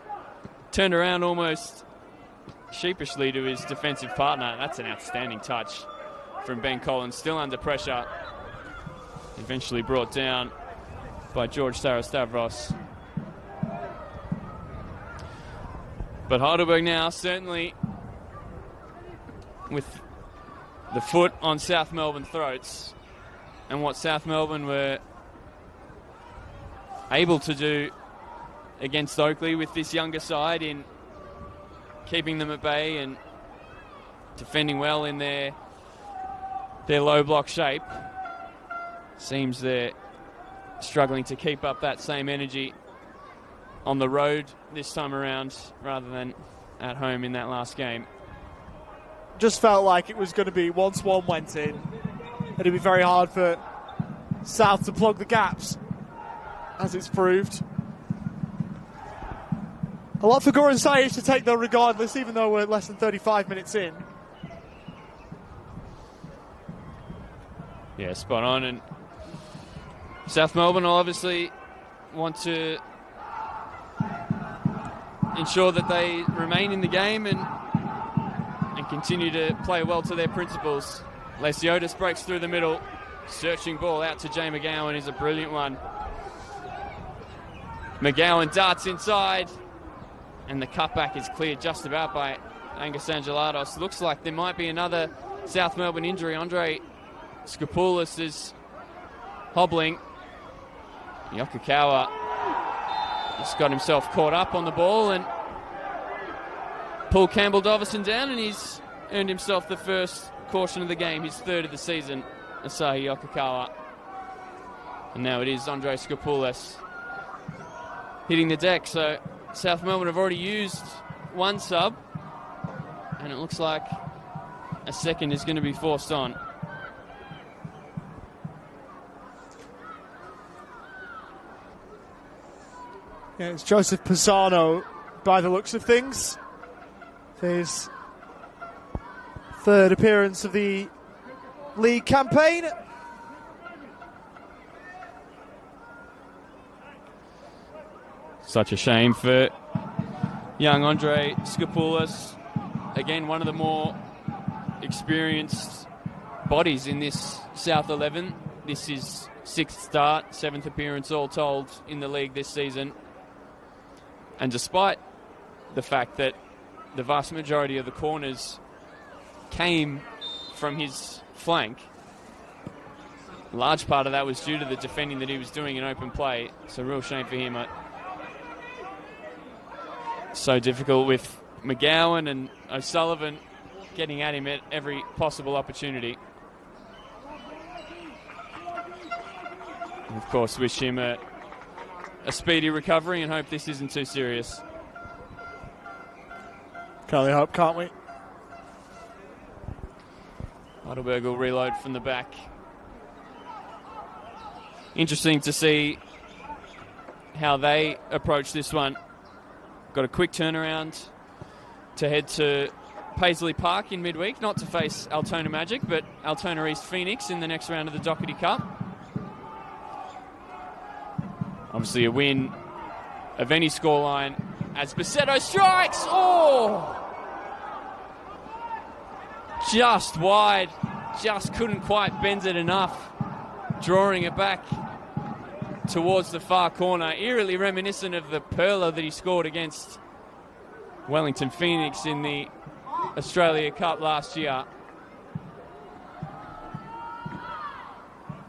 turned around almost sheepishly to his defensive partner. That's an outstanding touch from Ben Collins, still under pressure. Eventually brought down by George Sarastavros. But Heidelberg now certainly with the foot on South Melbourne throats, and what South Melbourne were able to do against Oakley with this younger side in keeping them at bay and defending well in their low block shape. Seems they're struggling to keep up that same energy on the road this time around rather than at home in that last game. Just felt like it was going to be, once one went in, it'd be very hard for South to plug the gaps, as it's proved. A lot for Goran Sajic to take, though, regardless, even though we're less than 35 minutes in. Yeah, spot on. And South Melbourne will obviously want to ensure that they remain in the game and continue to play well to their principles. Lesiotis breaks through the middle. Searching ball out to Jay McGowan is a brilliant one. McGowan darts inside, and the cutback is cleared just about by Angus Angelatos. Looks like there might be another South Melbourne injury. Andre Skopoulos is hobbling. Yokokawa just got himself caught up on the ball, and Paul Campbell-Dovison down, and he's earned himself the first caution of the game, his third of the season, Asahi Yokokawa. And now it is Andre Skopoulos hitting the deck. So South Melbourne have already used one sub, and it looks like a second is going to be forced on. Yeah, it's Joseph Pisano by the looks of things. His third appearance of the league campaign. Such a shame for young Andre Skopoulos. Again, one of the more experienced bodies in this South 11. This is sixth start, seventh appearance all told in the league this season. And despite the fact that the vast majority of the corners came from his flank, a large part of that was due to the defending that he was doing in open play. It's a real shame for him. So difficult with McGowan and O'Sullivan getting at him at every possible opportunity. And of course, wish him a speedy recovery and hope this isn't too serious. Can only hope, can't we? Heidelberg will reload from the back. Interesting to see how they approach this one. Got a quick turnaround to head to Paisley Park in midweek, not to face Altona Magic, but Altona East Phoenix in the next round of the Doherty Cup. Obviously a win of any scoreline as Basetto strikes. Oh! Just wide. Just couldn't quite bend it enough. Drawing it back towards the far corner. Eerily reminiscent of the perler that he scored against Wellington Phoenix in the Australia Cup last year.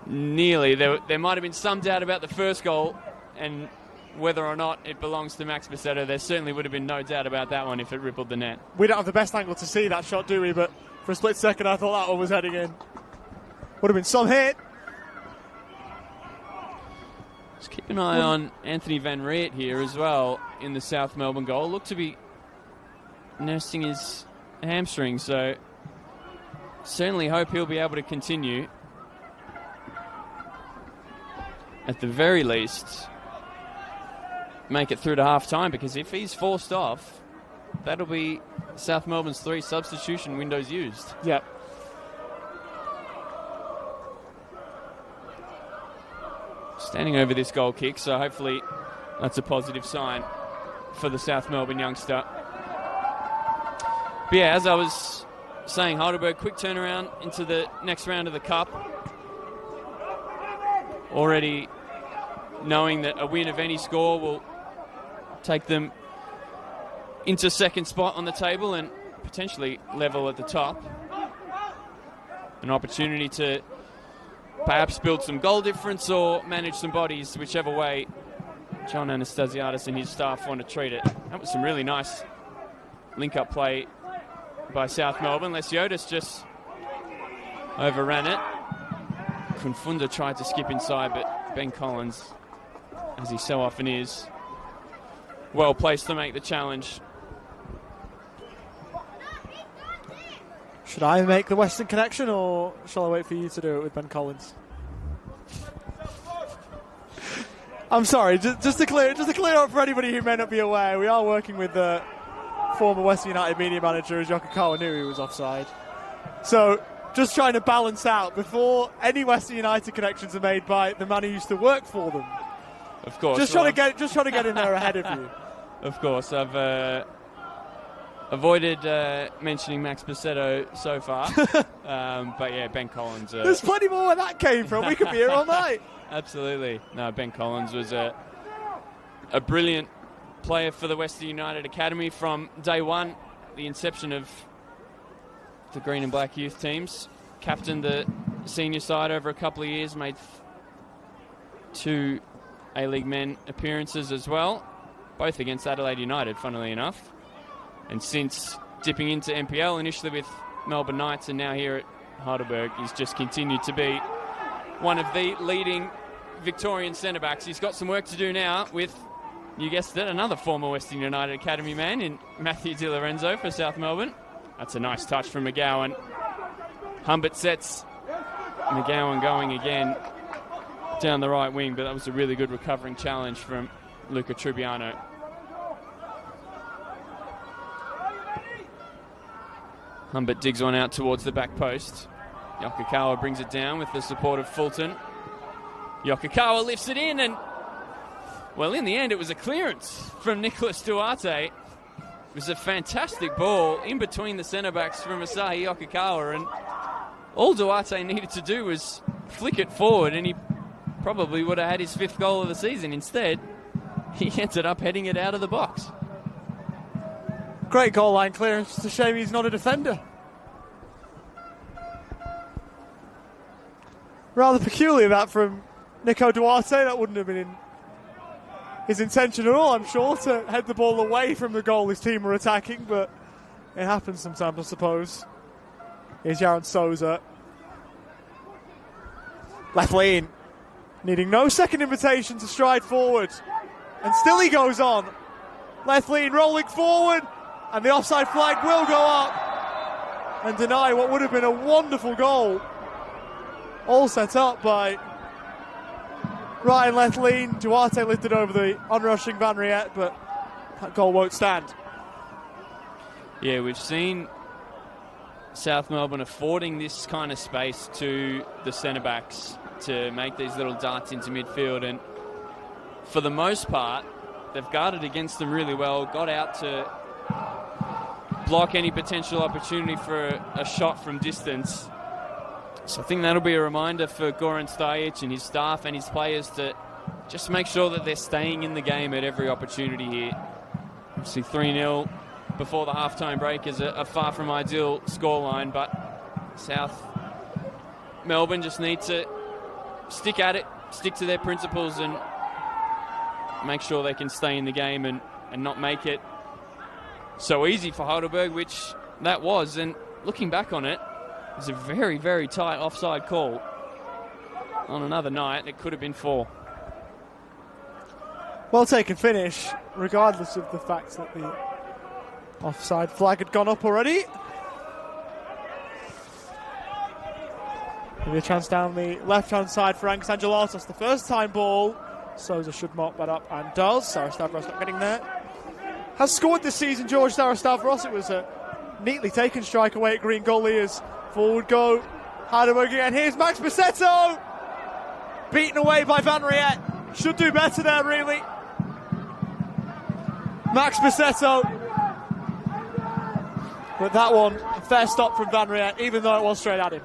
Nearly. There might have been some doubt about the first goal, and whether or not it belongs to Max Basetto. There certainly would have been no doubt about that one if it rippled the net. We don't have the best angle to see that shot, do we? But for a split second, I thought that one was heading in. Would have been some hit. Just keep an eye on Anthony Van Riet here as well in the South Melbourne goal. Looked to be nursing his hamstring, so certainly hope he'll be able to continue. At the very least, make it through to half time, because if he's forced off, that'll be South Melbourne's 3 substitution windows used. Yep. Standing over this goal kick, so hopefully that's a positive sign for the South Melbourne youngster. But yeah, as I was saying, Heidelberg, quick turnaround into the next round of the Cup. Already knowing that a win of any score will take them into second spot on the table and potentially level at the top. An opportunity to perhaps build some goal difference or manage some bodies, whichever way John Anastasiadis and his staff want to treat it. That was some really nice link-up play by South Melbourne. Lesiotis just overran it. Kunfunda tried to skip inside, but Ben Collins, as he so often is, well placed to make the challenge. Should I make the Western connection, or shall I wait for you to do it with Ben Collins? I'm sorry, just to clear up for anybody who may not be aware, we are working with the former Western United media manager, as Yokokawa knew he was offside. So, just trying to balance out before any Western United connections are made by the man who used to work for them. Of course. Just trying to get in there ahead of you. Of course, I've avoided mentioning Max Basetto so far, but yeah, Ben Collins. There's plenty more where that came from. We could be here all night. Absolutely. No, Ben Collins was a brilliant player for the Western United Academy from day one, the inception of the green and black youth teams. Captained the senior side over a couple of years, made 2 A-League men appearances as well, both against Adelaide United, funnily enough. And since dipping into NPL, initially with Melbourne Knights and now here at Heidelberg, he's just continued to be one of the leading Victorian centre-backs. He's got some work to do now with, you guessed it, another former Western United Academy man in Matthew Di Lorenzo for South Melbourne. That's a nice touch from McGowan. Humbert sets McGowan going again down the right wing, but that was a really good recovering challenge from Luca Tribbiano. Humbert digs one out towards the back post. Yokokawa brings it down with the support of Fulton. Yokokawa lifts it in, and well, in the end it was a clearance from Nicholas Duarte. It was a fantastic ball in between the centre-backs from Asahi Yokokawa, and all Duarte needed to do was flick it forward and he probably would have had his 5th goal of the season. Instead, he ended up heading it out of the box. Great goal line clearance. It's a shame he's not a defender. Rather peculiar that from Nico Duarte. That wouldn't have been in his intention at all, I'm sure, to head the ball away from the goal his team were attacking, but it happens sometimes, I suppose. Here's Yaron Souza. Left lane, needing no second invitation to stride forward. And still he goes on. Left lane rolling forward, and the offside flag will go up and deny what would have been a wonderful goal. All set up by Ryan Lethlean. Duarte lifted over the onrushing Van Riet, but that goal won't stand. Yeah, we've seen South Melbourne affording this kind of space to the centre-backs to make these little darts into midfield, and for the most part, they've guarded against them really well, got out to block any potential opportunity for a shot from distance. So I think that'll be a reminder for Goran Stajic and his staff and his players to just make sure that they're staying in the game at every opportunity here. Obviously 3-0 before the halftime break is a far from ideal scoreline, but South Melbourne just need to stick at it, stick to their principles, and make sure they can stay in the game and not make it so easy for Heidelberg, which that was. And looking back on it, it was a very, very tight offside call. On another night, it could have been 4. Well taken finish, regardless of the fact that the offside flag had gone up already. Maybe a chance down the left-hand side for Angus Angelatos. The first time ball. Souza should mark that up and does. Sarastavros not getting there. Has scored this season, George Sarastavros. It was a neatly taken strike away at green goalie as forward go. Heidelberg again. Here's Max Bisetto. Beaten away by Van Riet. Should do better there, really. Max Bisetto. But that one, a fair stop from Van Riet, even though it was straight at him.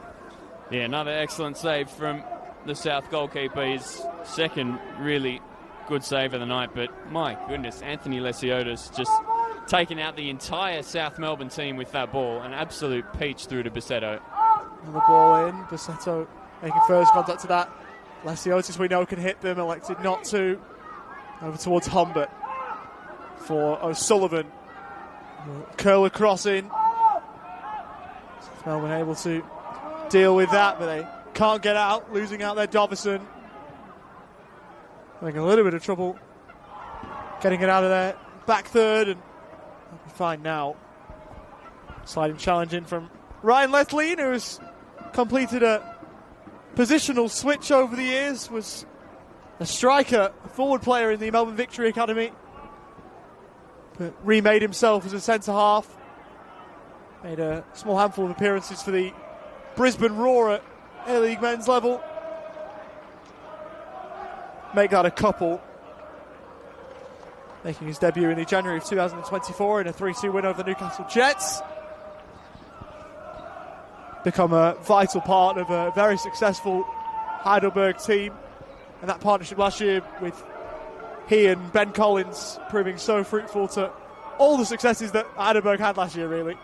Yeah, another excellent save from the South goalkeeper. His second really good save of the night. But my goodness, Anthony Lesiotis just taking out the entire South Melbourne team with that ball. An absolute peach through to Bisetto. And the ball in. Bisetto making first contact to that. Lesiotis, we know, can hit them. Elected not to. Over towards Humbert for O'Sullivan. Curler crossing. Melbourne able to deal with that, but they can't get out, losing out there. Dovison having a little bit of trouble getting it out of there. Back third, and they'll be fine now. Sliding challenge in from Ryan Lethlean, who's completed a positional switch over the years, was a striker, a forward player in the Melbourne Victory Academy, but remade himself as a centre half. Made a small handful of appearances for the Brisbane Roar at A-League men's level. Make that a couple. Making his debut in the January of 2024 in a 3-2 win over the Newcastle Jets. Become a vital part of a very successful Heidelberg team. And that partnership last year with he and Ben Collins proving so fruitful to all the successes that Heidelberg had last year, really.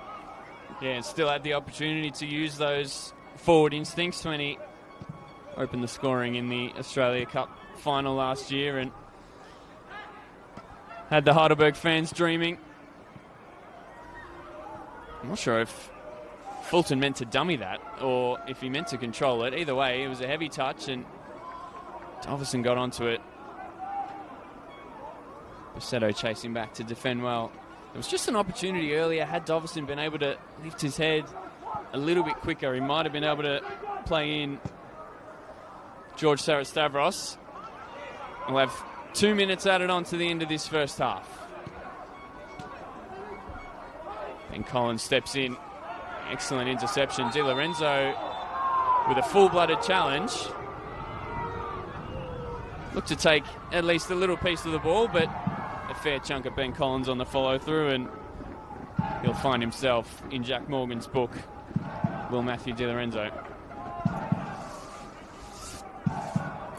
Yeah, and still had the opportunity to use those forward instincts when he opened the scoring in the Australia Cup final last year and had the Heidelberg fans dreaming. I'm not sure if Fulton meant to dummy that or if he meant to control it. Either way, it was a heavy touch and Dovison got onto it. Bisetto chasing back to defend well. It was just an opportunity earlier. Had Dovison been able to lift his head a little bit quicker, he might have been able to play in George Sarastavros. We'll have 2 minutes added on to the end of this first half. And Collins steps in. Excellent interception. Di Lorenzo with a full-blooded challenge. Looked to take at least a little piece of the ball, but a fair chunk of Ben Collins on the follow-through, and he'll find himself in Jack Morgan's book, Will Matthew Di Lorenzo.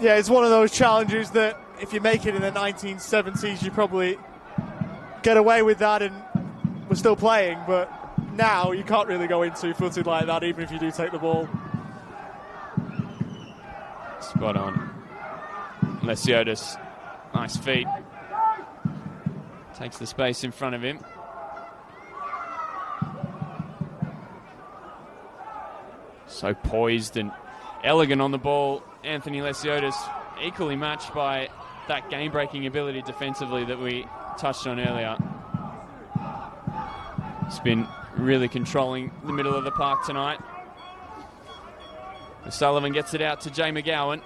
Yeah, it's one of those challenges that if you make it in the 1970s, you probably get away with that and we're still playing, but now you can't really go in two-footed like that, even if you do take the ball. Spot on. Lesiotis, nice feet. Takes the space in front of him. So poised and elegant on the ball. Anthony Lesiotis, equally matched by that game-breaking ability defensively that we touched on earlier. He's been really controlling the middle of the park tonight. O'Sullivan gets it out to Jay McGowan.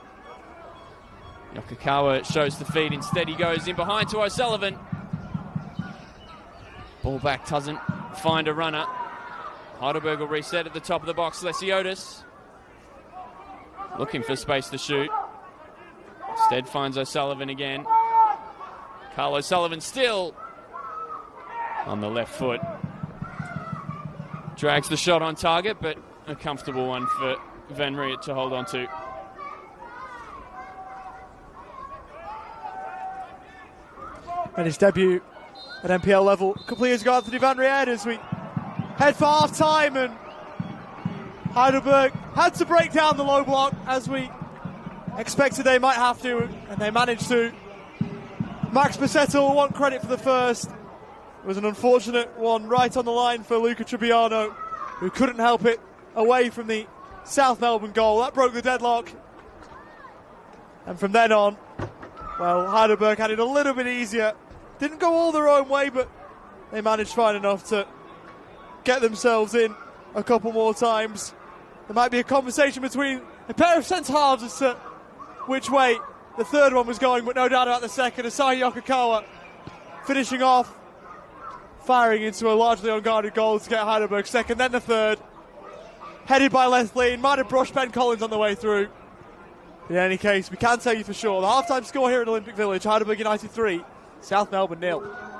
Yokokawa shows the feed. Instead, he goes in behind to O'Sullivan. Ball back doesn't find a runner. Heidelberg will reset at the top of the box. Lesiotis looking for space to shoot. Instead finds O'Sullivan again. Carl O'Sullivan still on the left foot. Drags the shot on target, but a comfortable one for Van Riet to hold on to. And his debut at NPL level a couple of years ago, Anthony Van Riet, as we head for half time, and Heidelberg had to break down the low block as we expected they might have to, and they managed to. Max Passetto will want credit for the first. It was an unfortunate one right on the line for Luca Trebbiano, who couldn't help it away from the South Melbourne goal. That broke the deadlock. And from then on, well, Heidelberg had it a little bit easier. Didn't go all their own way, but they managed fine enough to get themselves in a couple more times. There might be a conversation between a pair of centre-halves as to which way the third one was going, but no doubt about the second. Asahi Yokokawa finishing off, firing into a largely unguarded goal to get Heidelberg second, then the third. Headed by Leslie, might have brushed Ben Collins on the way through. In any case, we can tell you for sure, the half-time score here at Olympic Village, Heidelberg United 3, South Melbourne 0.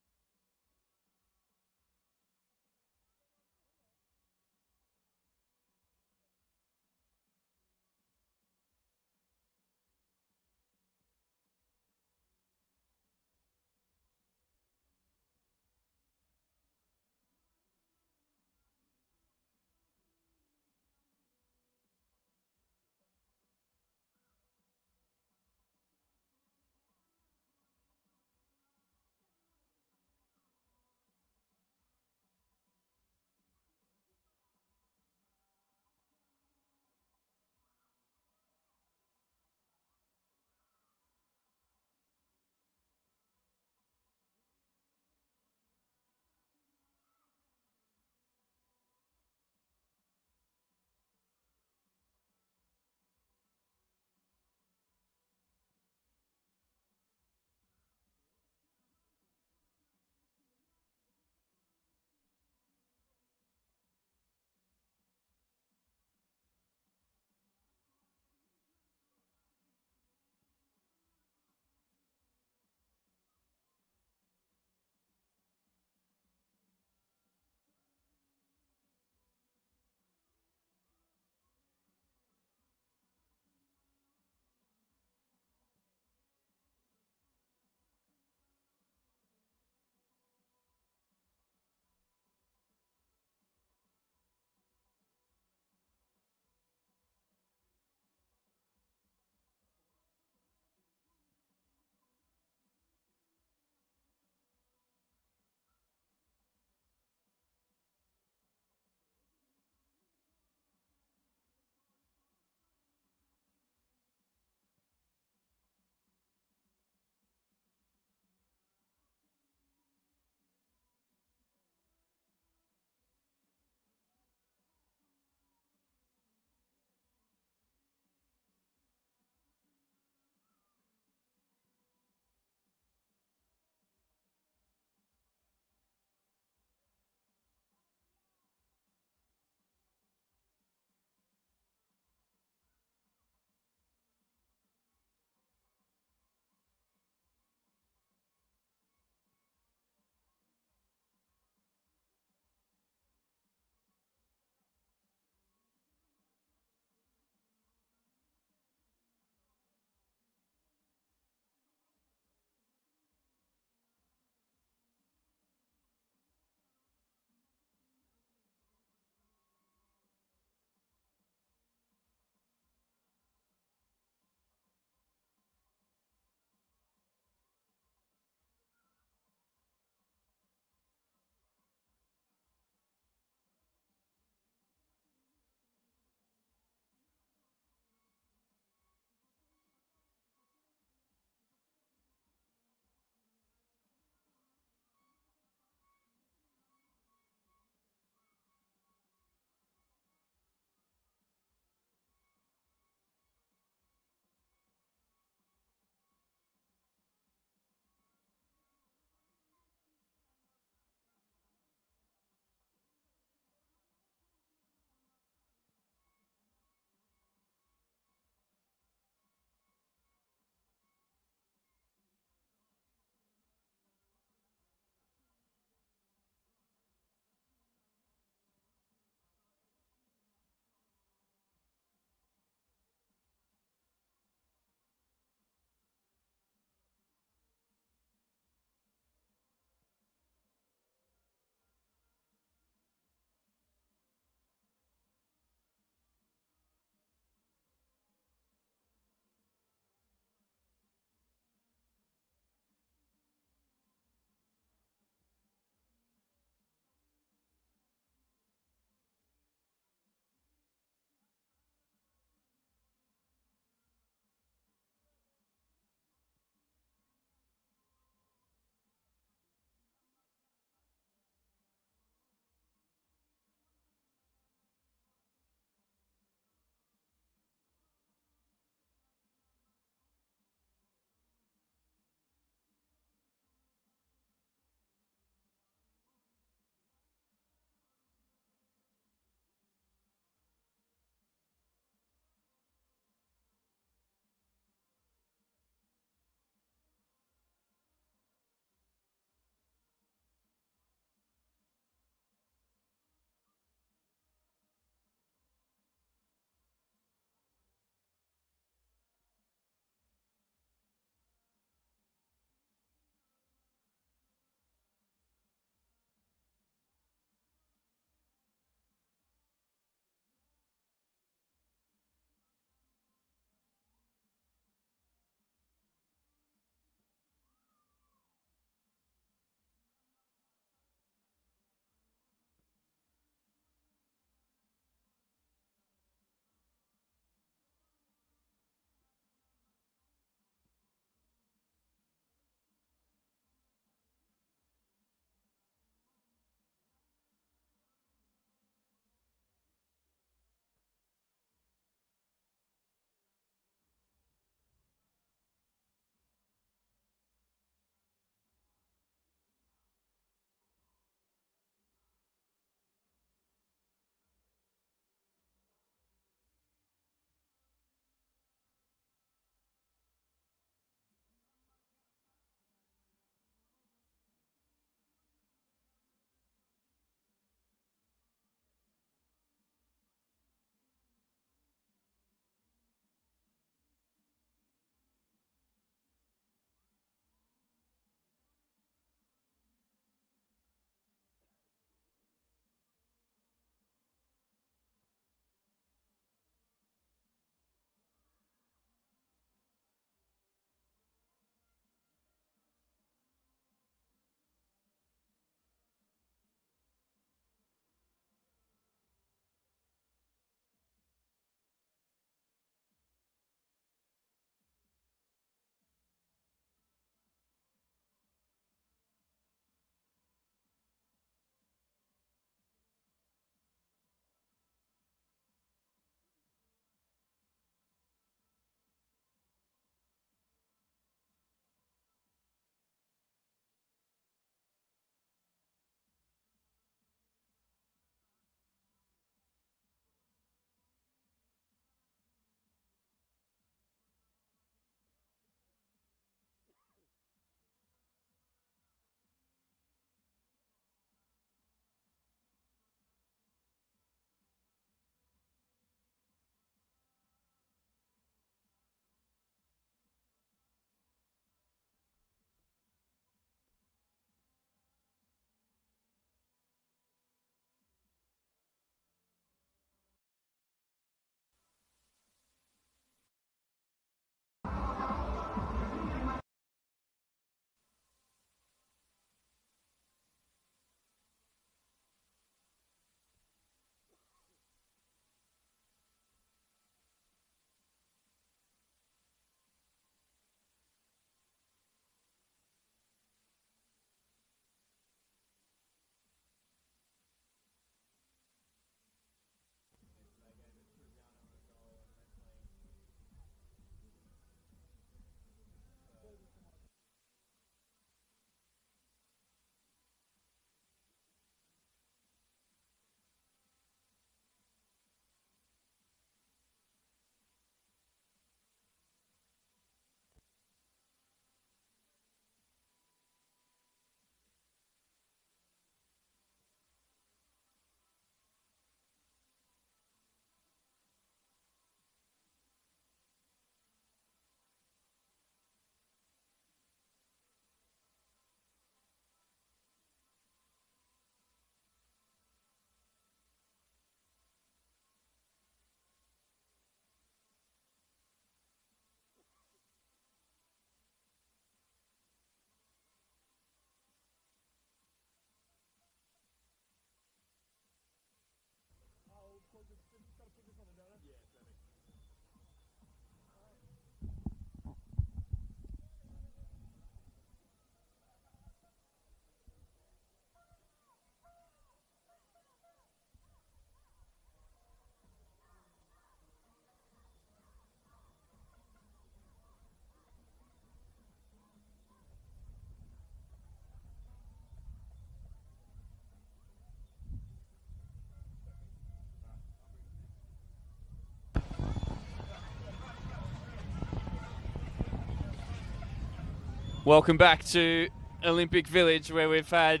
Welcome back to Olympic Village, where we've had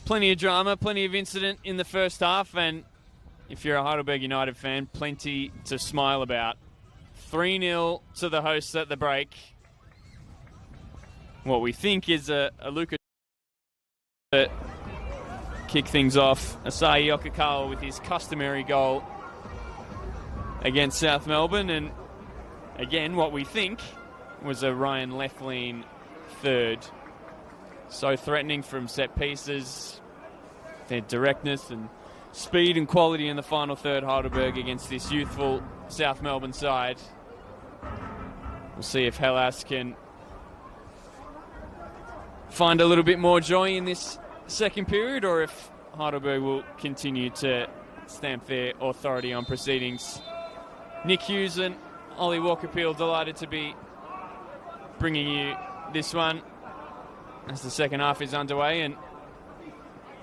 plenty of drama, plenty of incident in the first half, and if you're a Heidelberg United fan, plenty to smile about. 3-0 to the hosts at the break. What we think is a Luka that kick things off. Asahi Yokokawa with his customary goal against South Melbourne, and again, what we think was a Ryan Lethlean third. So threatening from set pieces, their directness and speed and quality in the final third, Heidelberg, against this youthful South Melbourne side. We'll see if Hellas can find a little bit more joy in this second period, or if Heidelberg will continue to stamp their authority on proceedings. Nick Hughes and Ollie Walker-Peel delighted to be bringing you this one as the second half is underway, and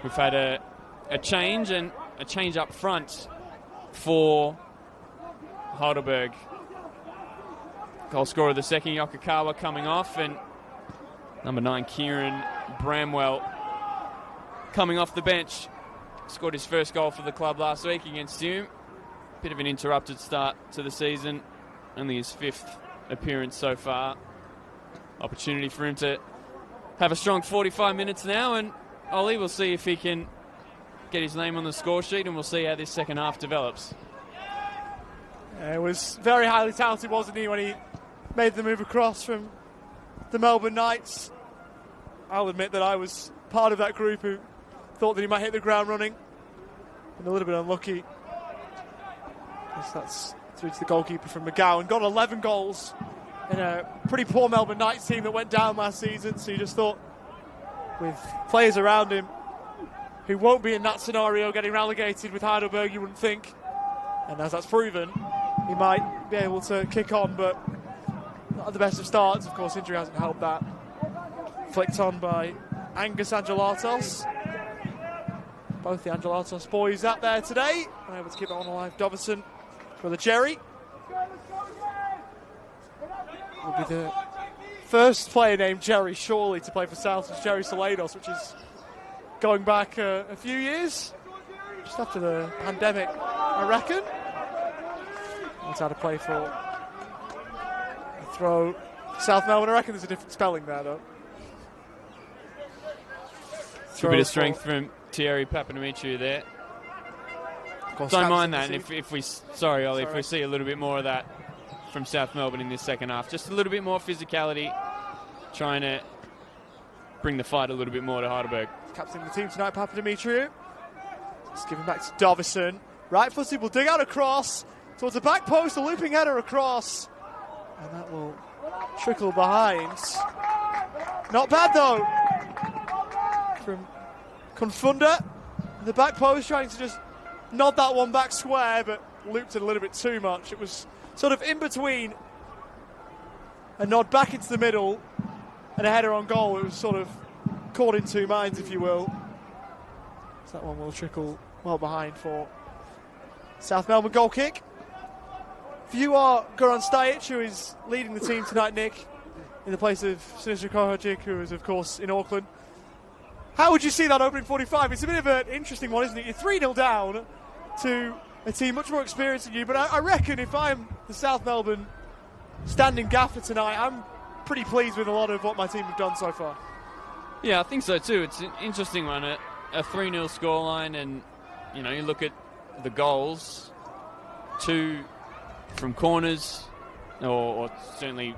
we've had a change, and a change up front for Heidelberg. Goal scorer of the second, Yokokawa, coming off, and number 9, Kieran Bramwell, coming off the bench. Scored his first goal for the club last week against Hume. Bit of an interrupted start to the season, only his 5th appearance so far. Opportunity for him to have a strong 45 minutes now, and Ollie, we'll see if he can get his name on the score sheet, and we'll see how this second half develops. It was very highly talented, wasn't he, when he made the move across from the Melbourne Knights. I'll admit that I was part of that group who thought that he might hit the ground running, and a little bit unlucky. That's through to the goalkeeper from McGowan. Got 11 goals in a pretty poor Melbourne Knights team that went down last season, so you just thought, with players around him who won't be in that scenario getting relegated with Heidelberg, you wouldn't think, and as that's proven, he might be able to kick on, but not at the best of starts. Of course, injury hasn't helped that. Flicked on by Angus Angelatos. Both the Angelatos boys out there today, and able to keep it on alive. Dovison for the Jerry. Will be the first player named Jerry, surely, to play for South, is Jerry Salados, which is going back a few years, just after the pandemic, I reckon. That's how to play for a throw. South Melbourne, I reckon there's a different spelling there, though. It's a bit of strength from Thierry Papadimitriou there. Don't mind that, and if we see a little bit more of that from South Melbourne in this second half, just a little bit more physicality, trying to bring the fight a little bit more to Heidelberg. Captain of the team tonight, Papadimitriou. Just giving back to Dovison. Right footed will dig out a cross towards the back post, a looping header across, and that will trickle behind. Not bad though from Confunda. The back post trying to just nod that one back square, but looped it a little bit too much. It was sort of in between a nod back into the middle and a header on goal. It was sort of caught in two minds, if you will. So that one will trickle well behind for South Melbourne. Goal kick. If you are Goran Stajic, who is leading the team tonight, Nick, in the place of Sinister Kohojic, who is, of course, in Auckland, how would you see that opening 45? It's a bit of an interesting one, isn't it? You're 3-0 down to a team much more experienced than you, but I reckon if I'm the South Melbourne standing gaffer tonight, I'm pretty pleased with a lot of what my team have done so far. Yeah, I think so too. It's an interesting one, a 3-0 scoreline, and you know, you look at the goals, 2 from corners, or certainly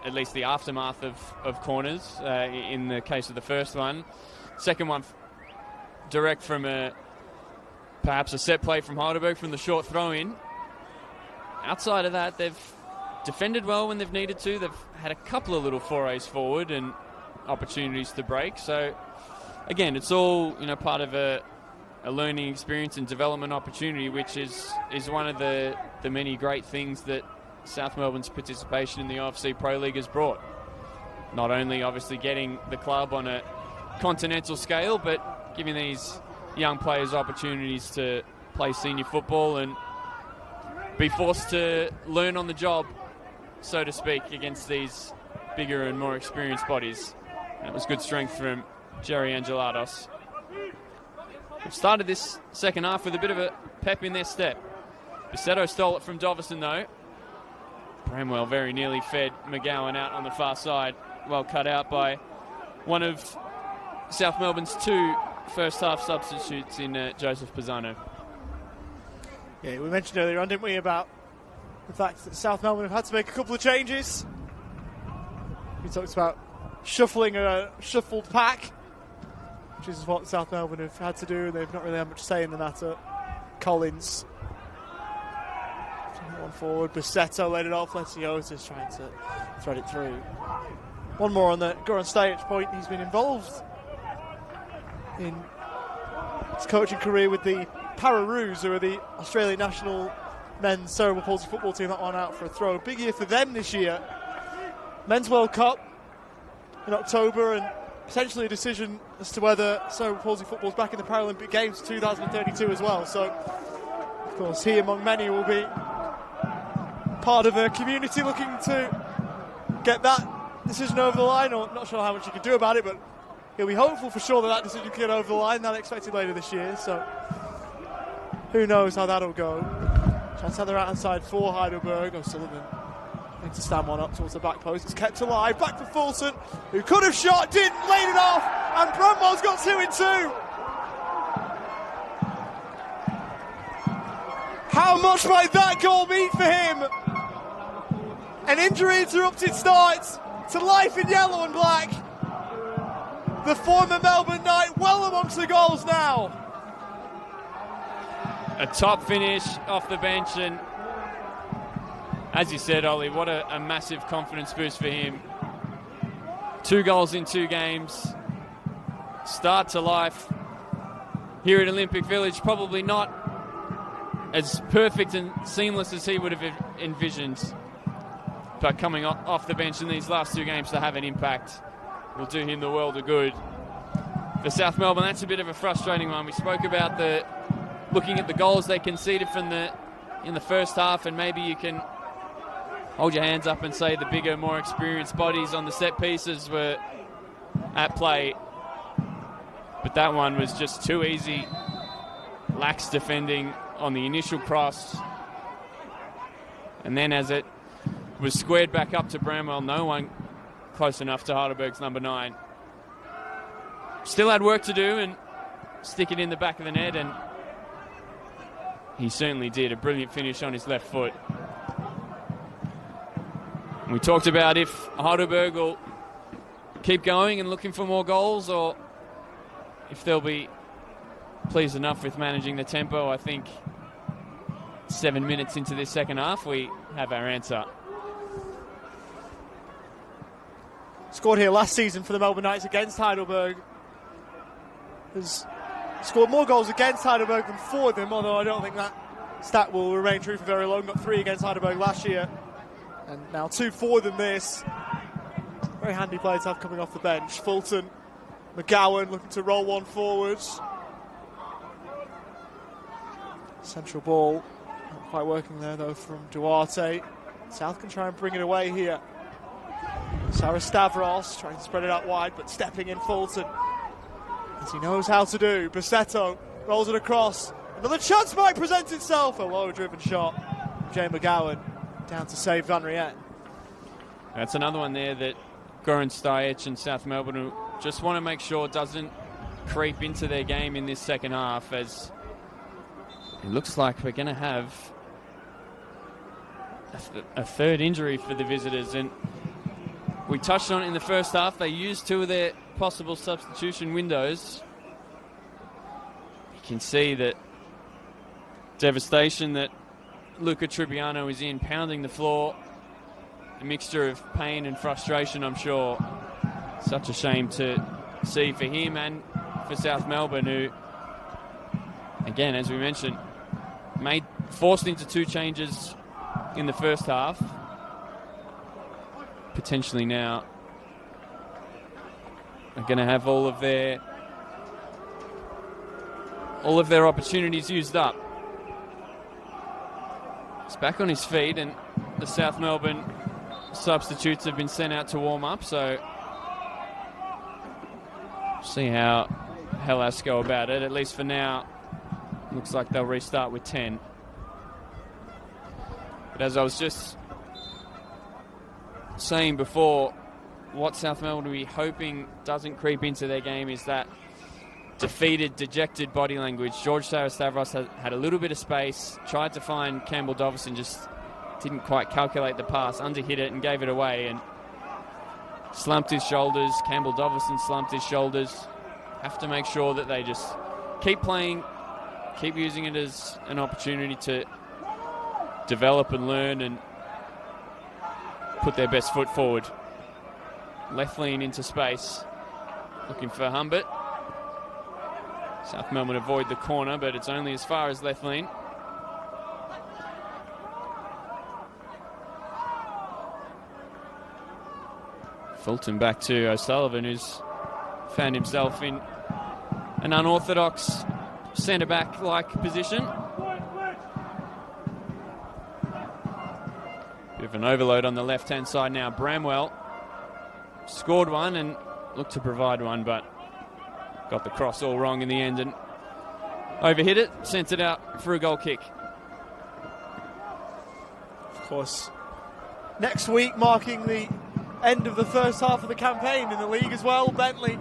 at least the aftermath of corners in the case of the first one. Second one direct from perhaps a set play from Heidelberg from the short throw-in. Outside of that, they've defended well when they've needed to. They've had a couple of little forays forward and opportunities to break. So again, it's all, you know, part of a learning experience and development opportunity, which is one of the many great things that South Melbourne's participation in the OFC Pro League has brought. Not only obviously getting the club on a continental scale, but giving these young players opportunities to play senior football and be forced to learn on the job, so to speak, against these bigger and more experienced bodies. That was good strength from Jerry Angelatos. We've started this second half with a bit of a pep in their step. Bisetto stole it from Dovison though. Bramwell very nearly fed McGowan out on the far side. Well cut out by one of South Melbourne's 2 first half substitutes in Joseph Pisano. Yeah, we mentioned earlier on, didn't we, about the fact that South Melbourne have had to make a couple of changes. We talked about shuffling a shuffled pack, which is what South Melbourne have had to do. They've not really had much say in the matter. Collins, one forward. Bisetto laid it off. Letsiotis trying to thread it through. One more on the Goran Stajic point. He's been involved in his coaching career with the Pararoos, who are the Australian national men's cerebral palsy football team. That one out for a throw. Big year for them this year. Men's World Cup in October, and potentially a decision as to whether cerebral palsy football is back in the Paralympic Games 2032 as well. So, of course, he among many will be part of a community looking to get that decision over the line, or not sure how much he can do about it, but he'll be hopeful for sure that that decision can get over the line. That's expected later this year, so who knows how that'll go. Chance on the right hand side for Heidelberg. O'Sullivan going to stand one up towards the back post. It's kept alive. Back for Fulton, who could have shot, didn't, laid it off, and Bramwell's got 2 in 2. How much might that goal mean for him? An injury interrupted start to life in yellow and black. The former Melbourne Knight well amongst the goals now. A top finish off the bench, and as you said, Ollie, what a massive confidence boost for him. 2 goals in 2 games. Start to life here at Olympic Village. Probably not as perfect and seamless as he would have envisioned, but coming off the bench in these last 2 games to have an impact will do him the world of good. For South Melbourne, that's a bit of a frustrating one. We spoke about looking at the goals they conceded in the first half, and maybe you can hold your hands up and say the bigger, more experienced bodies on the set pieces were at play. But that one was just too easy. Lax defending on the initial cross. And then as it was squared back up to Bramwell, no one close enough to Heidelberg's number 9. Still had work to do and stick it in the back of the net, and he certainly did. A brilliant finish on his left foot. And we talked about if Heidelberg will keep going and looking for more goals, or if they'll be pleased enough with managing the tempo. I think 7 minutes into this second half, we have our answer. Scored here last season for the Melbourne Knights against Heidelberg. Has scored more goals against Heidelberg than for them, although I don't think that stat will remain true for very long. Got 3 against Heidelberg last year, and now 2 for them this. Very handy play to have coming off the bench. Fulton, McGowan looking to roll one forwards. Central ball, not quite working there though from Duarte. South can try and bring it away here. Sarah Stavros trying to spread it out wide, but stepping in Fulton, as he knows how to do. Bisetto rolls it across. Another chance might present itself. A low-driven shot. Jay McGowan down to save Van Rien. That's another one there that Goran Stajic and South Melbourne just want to make sure doesn't creep into their game in this second half, as it looks like we're going to have a third injury for the visitors. And we touched on it in the first half. They used 2 of their possible substitution windows. You can see that devastation that Luca Tribbiano is in, pounding the floor. A mixture of pain and frustration, I'm sure. Such a shame to see for him and for South Melbourne, who, again, as we mentioned, forced into 2 changes in the first half. Potentially now are going to have all of their opportunities used up. He's back on his feet, and the South Melbourne substitutes have been sent out to warm up, so see how Hellas go about it. At least for now, looks like they'll restart with 10. But as I was just saying before, what South Melbourne will be hoping doesn't creep into their game is that defeated, dejected body language. George Stavros had a little bit of space, tried to find Campbell Dovison, just didn't quite calculate the pass, underhit it and gave it away and slumped his shoulders. Campbell Dovison slumped his shoulders. Have to make sure that they just keep playing, keep using it as an opportunity to develop and learn and put their best foot forward. Left lean into space, looking for Humbert. South Melbourne avoid the corner, but it's only as far as left lean. Fulton back to O'Sullivan, who's found himself in an unorthodox centre-back-like position. Bit of an overload on the left-hand side now. Bramwell scored one and looked to provide one, but got the cross all wrong in the end and overhit it, sent it out for a goal kick. Of course, next week marking the end of the first half of the campaign in the league as well. Bentley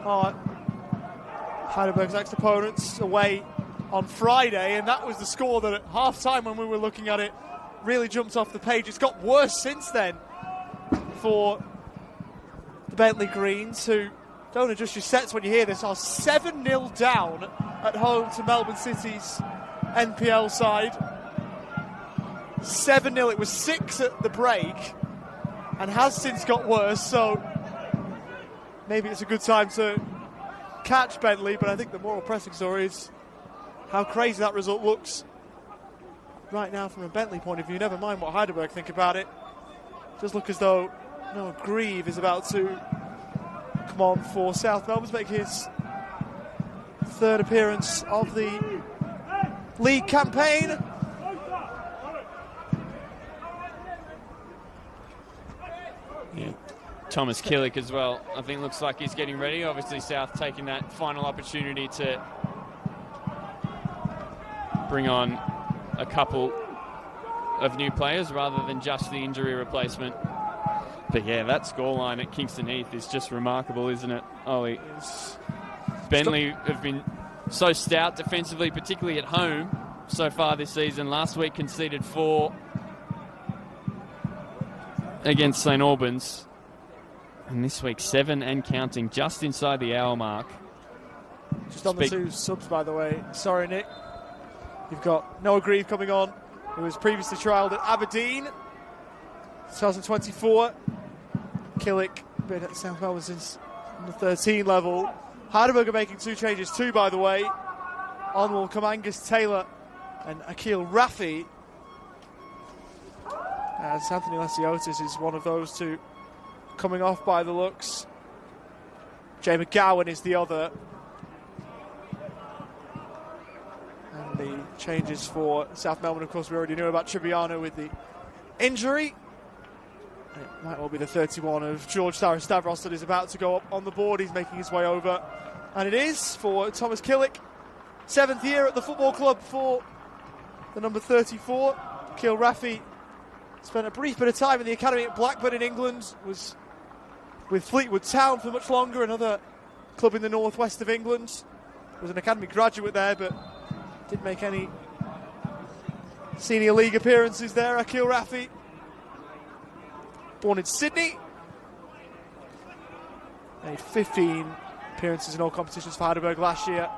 are Heidelberg's next opponents away on Friday, and that was the score that at half-time when we were looking at it really jumped off the page. It's got worse since then for the Bentley Greens, who, don't adjust your sets when you hear this, are 7-0 down at home to Melbourne City's NPL side. 7-0, it was 6 at the break and has since got worse, so maybe it's a good time to catch Bentley, but I think the more pressing story is how crazy that result looks right now from a Bentley point of view. Never mind what Heidelberg think about it. It does look as though Noah Grieve is about to come on for South Melbourne to make his third appearance of the league campaign. Yeah. Thomas Killick as well, I think looks like he's getting ready. Obviously South taking that final opportunity to bring on a couple of new players rather than just the injury replacement. But yeah, that scoreline at Kingston Heath is just remarkable, isn't it, Ollie? Bentley have been so stout defensively, particularly at home so far this season. Last week conceded 4 against St Albans, and this week 7 and counting, just inside the hour mark. Just on the 2 subs, by the way. Sorry, Nick. You've got Noah Grieve coming on, who was previously trialled at Aberdeen 2024. Killick been at South Melbourne since the 13 level. Heidelberg are making 2 changes too, by the way. On will come Angus Taylor and Akil Raffi, as Anthony Lesiotis is one of those 2 coming off by the looks. Jay McGowan is the other. And the changes for South Melbourne, of course, we already knew about Triviano with the injury. It might well be the 31 of George Stavros that is about to go up on the board. He's making his way over. And it is for Thomas Killick. 7th year at the football club for the number 34. Akil Raffi spent a brief bit of time in the academy at Blackburn in England, was with Fleetwood Town for much longer, another club in the northwest of England. Was an academy graduate there, but didn't make any senior league appearances there. Akil Raffi, born in Sydney, made 15 appearances in all competitions for Heidelberg last year.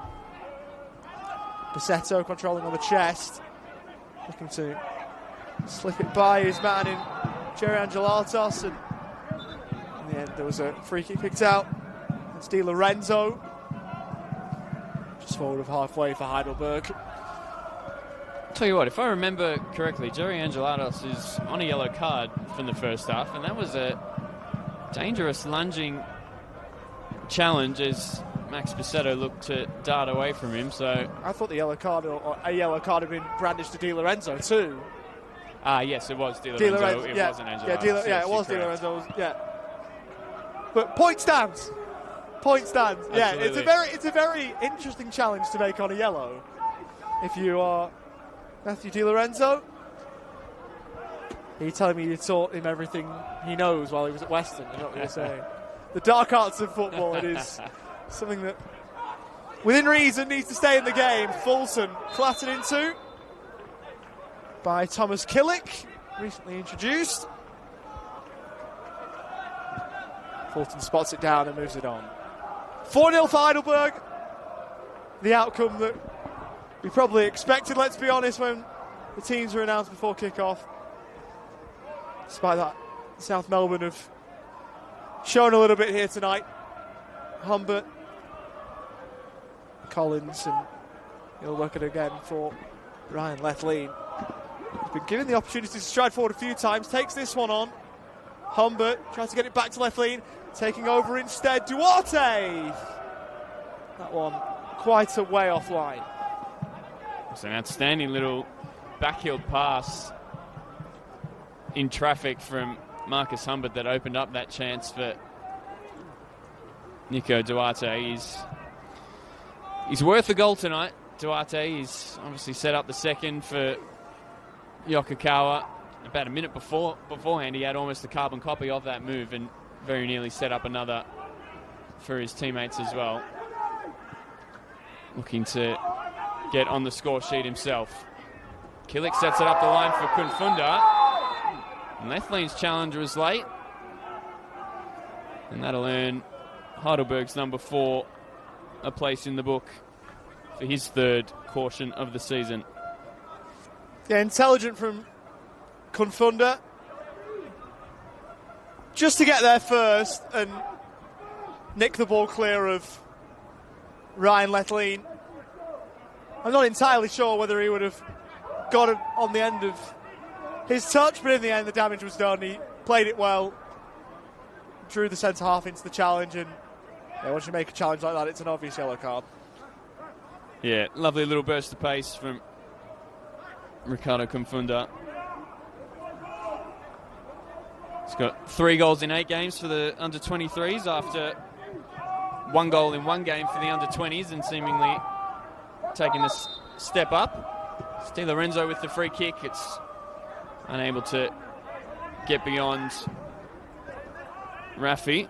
Bassetto controlling on the chest, looking to slip it by his man in Jerry Angelatos, and in the end there was a free kick picked out. It's Di Lorenzo, just forward of halfway for Heidelberg. Tell you what, if I remember correctly, Jerry Angelatos is on a yellow card from the first half, and that was a dangerous lunging challenge as Max Bassetto looked to dart away from him. So I thought the yellow card or a yellow card had been brandished to Di Lorenzo too. Yes, it was Di Di Lorenzo. Lorenzo, It yeah. wasn't Angelo. Yeah, it was Di Lorenzo. Yeah. But point stands. Point stands. Yeah, Absolutely. it's a very interesting challenge to make on a yellow. If you are Matthew Di Lorenzo, are you telling me you taught him everything he knows while he was at Western? Is what you're saying? The dark arts of football. It is something that, within reason, needs to stay in the game. Fulton clattered into by Thomas Killick, recently introduced. Fulton spots it down and moves it on. 4-0 for Heidelberg. The outcome that we probably expected, let's be honest, when the teams were announced before kick-off. Despite that, South Melbourne have shown a little bit here tonight. Humbert, Collins, and he'll work it again for Ryan Lethlean. He's been given the opportunity to stride forward a few times, takes this one on. Humbert tries to get it back to Lethlean, taking over instead Duarte. That one quite a way offline. It's an outstanding little backheel pass in traffic from Marcus Humbert that opened up that chance for Nico Duarte. He's worth a goal tonight, Duarte. He's obviously set up the second for Yokokawa. About a minute beforehand, he had almost a carbon copy of that move and very nearly set up another for his teammates as well. Looking to get on the score sheet himself. Killick sets it up the line for Kunfunda. And Lethlean's challenge was late. And that'll earn Heidelberg's number 4 a place in the book for his 3rd caution of the season. Yeah, intelligent from Kunfunda. Just to get there first and nick the ball clear of Ryan Lethlean. I'm not entirely sure whether he would have got it on the end of his touch, but in the end the damage was done. He played it well, drew the centre half into the challenge, and once you make a challenge like that, it's an obvious yellow card. Yeah, lovely little burst of pace from Ricardo Kunfunda. He's got 3 goals in 8 games for the under-23s after 1 goal in 1 game for the under-20s, and seemingly taking this step up. It's Di Lorenzo with the free kick. It's unable to get beyond Raffi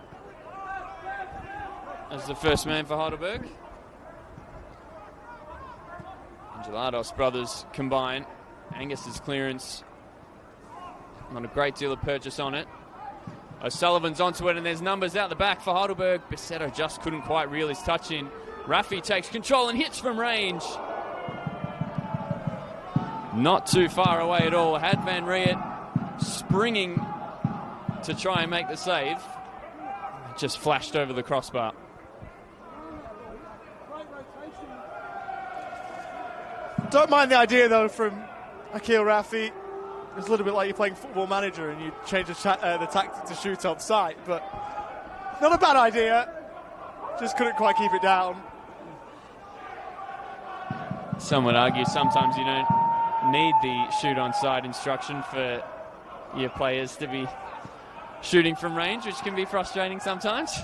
as the first man for Heidelberg. Gelados brothers combine. Angus's clearance, not a great deal of purchase on it. O'Sullivan's onto it, and there's numbers out the back for Heidelberg. Bissetto just couldn't quite reel his touch in. Raffi takes control and hits from range. Not too far away at all. Had Van Riet springing to try and make the save. Just flashed over the crossbar. Don't mind the idea, though, from Akil Raffi. It's a little bit like you're playing Football Manager and you change the tactic to shoot off sight, but not a bad idea. Just couldn't quite keep it down. Some would argue sometimes you don't need the shoot on side instruction for your players to be shooting from range, which can be frustrating sometimes.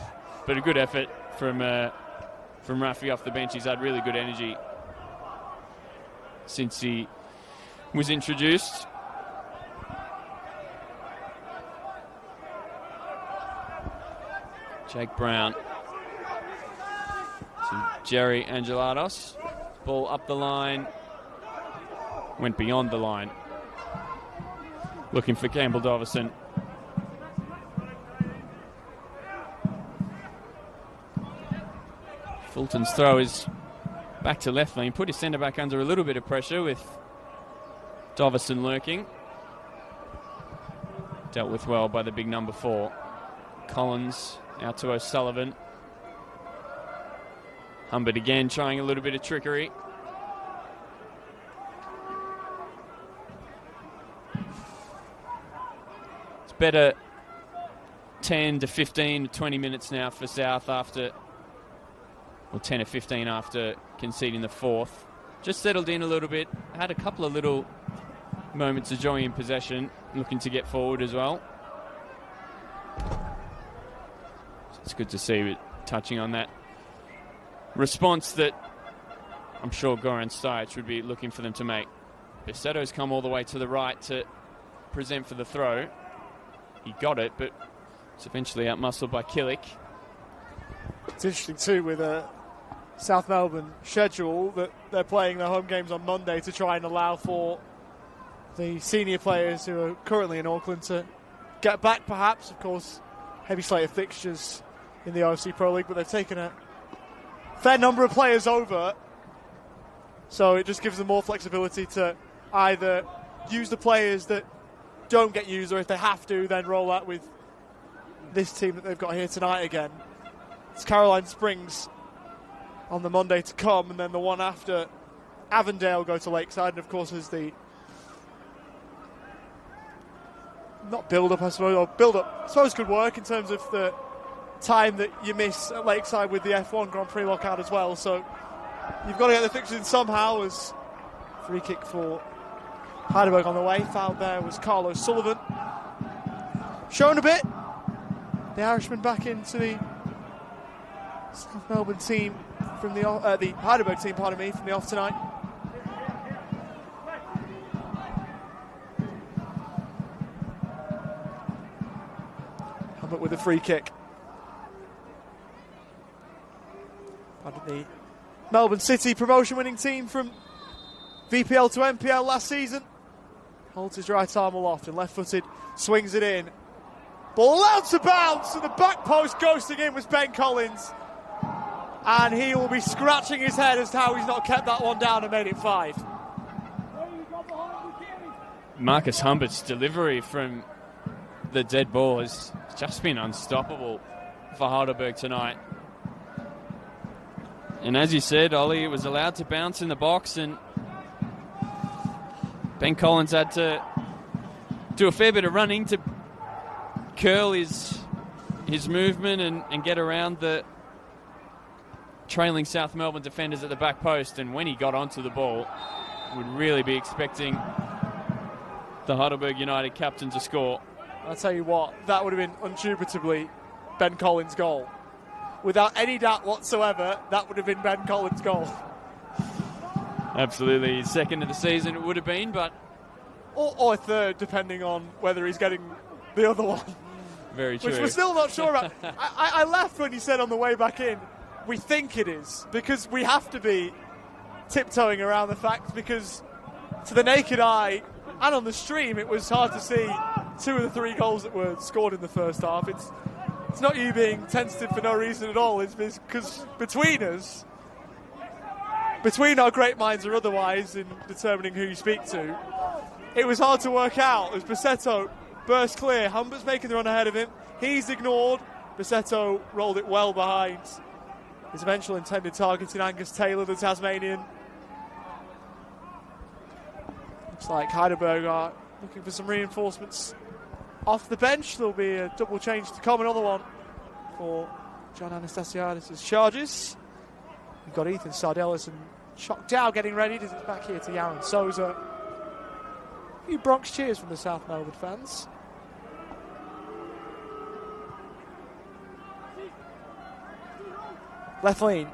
But a good effort from Raffi off the bench. He's had really good energy since he was introduced. Jake Brown to Jerry Angelados. Ball up the line. Went beyond the line. Looking for Campbell Dovison. Fulton's throw is back to left lane. Put his centre back under a little bit of pressure with Dovison lurking. Dealt with well by the big number 4. Collins out to O'Sullivan. Humbert again trying a little bit of trickery. It's better 10 to 15 to 20 minutes now for South after, or 10 to 15 after conceding the 4th. Just settled in a little bit. Had a couple of little moments of joy in possession, looking to get forward as well. It's good to see it touching on that response that I'm sure Goran Stajic would be looking for them to make. Bissetto's come all the way to the right to present for the throw. He got it, but it's eventually outmuscled by Killick. It's interesting too with South Melbourne schedule that they're playing their home games on Monday to try and allow for the senior players who are currently in Auckland to get back perhaps. Of course, heavy slate of fixtures in the OFC Pro League, but they've taken a fair number of players over, so it just gives them more flexibility to either use the players that don't get used, or if they have to, then roll out with this team that they've got here tonight again. It's Caroline Springs on the Monday to come, and then the one after Avondale go to Lakeside, and of course there's the not build-up, I suppose, or build-up, I suppose could work in terms of the time that you miss at Lakeside with the F1 Grand Prix lockout as well. So you've got to get the fixtures in somehow. As free kick for Heidelberg on the way. Fouled there was Carlos Sullivan. Showing a bit. The Irishman back into the South Melbourne team from the Heidelberg team, pardon me, from the off tonight. Humbert with a free kick. The Melbourne City promotion-winning team from VPL to NPL last season. Holds his right arm aloft and left-footed, swings it in. Ball allowed to bounce, and the back post ghosting in was Ben Collins. And he will be scratching his head as to how he's not kept that one down and made it 5. Marcus Humbert's delivery from the dead ball has just been unstoppable for Heidelberg tonight. And as you said, Ollie, it was allowed to bounce in the box, and Ben Collins had to do a fair bit of running to curl his movement and get around the trailing South Melbourne defenders at the back post. And when he got onto the ball, would really be expecting the Heidelberg United captain to score. I'll tell you what, that would have been undubitably Ben Collins' goal. Without any doubt whatsoever, that would have been Ben Collins' goal. Absolutely. His second of the season it would have been, but... Or third, depending on whether he's getting the other one. Very true. Which we're still not sure about. I laughed when he said on the way back in, we think it is, because we have to be tiptoeing around the fact, because to the naked eye and on the stream, it was hard to see 2 of the 3 goals that were scored in the first half. It's not you being tentative for no reason at all. It's because between us, between our great minds or otherwise in determining who you speak to, it was hard to work out as Bissetto burst clear. Humbert's making the run ahead of him. He's ignored. Bissetto rolled it well behind his eventual intended target in Angus Taylor, the Tasmanian. Looks like Heidelberg are looking for some reinforcements off the bench. There'll be a double change to come, another one for John Anastasiadis' charges. We've got Ethan Sardellis and Chok Dow getting ready. It's back here to Yaron Souza. A few Bronx cheers from the South Melbourne fans. Left lane.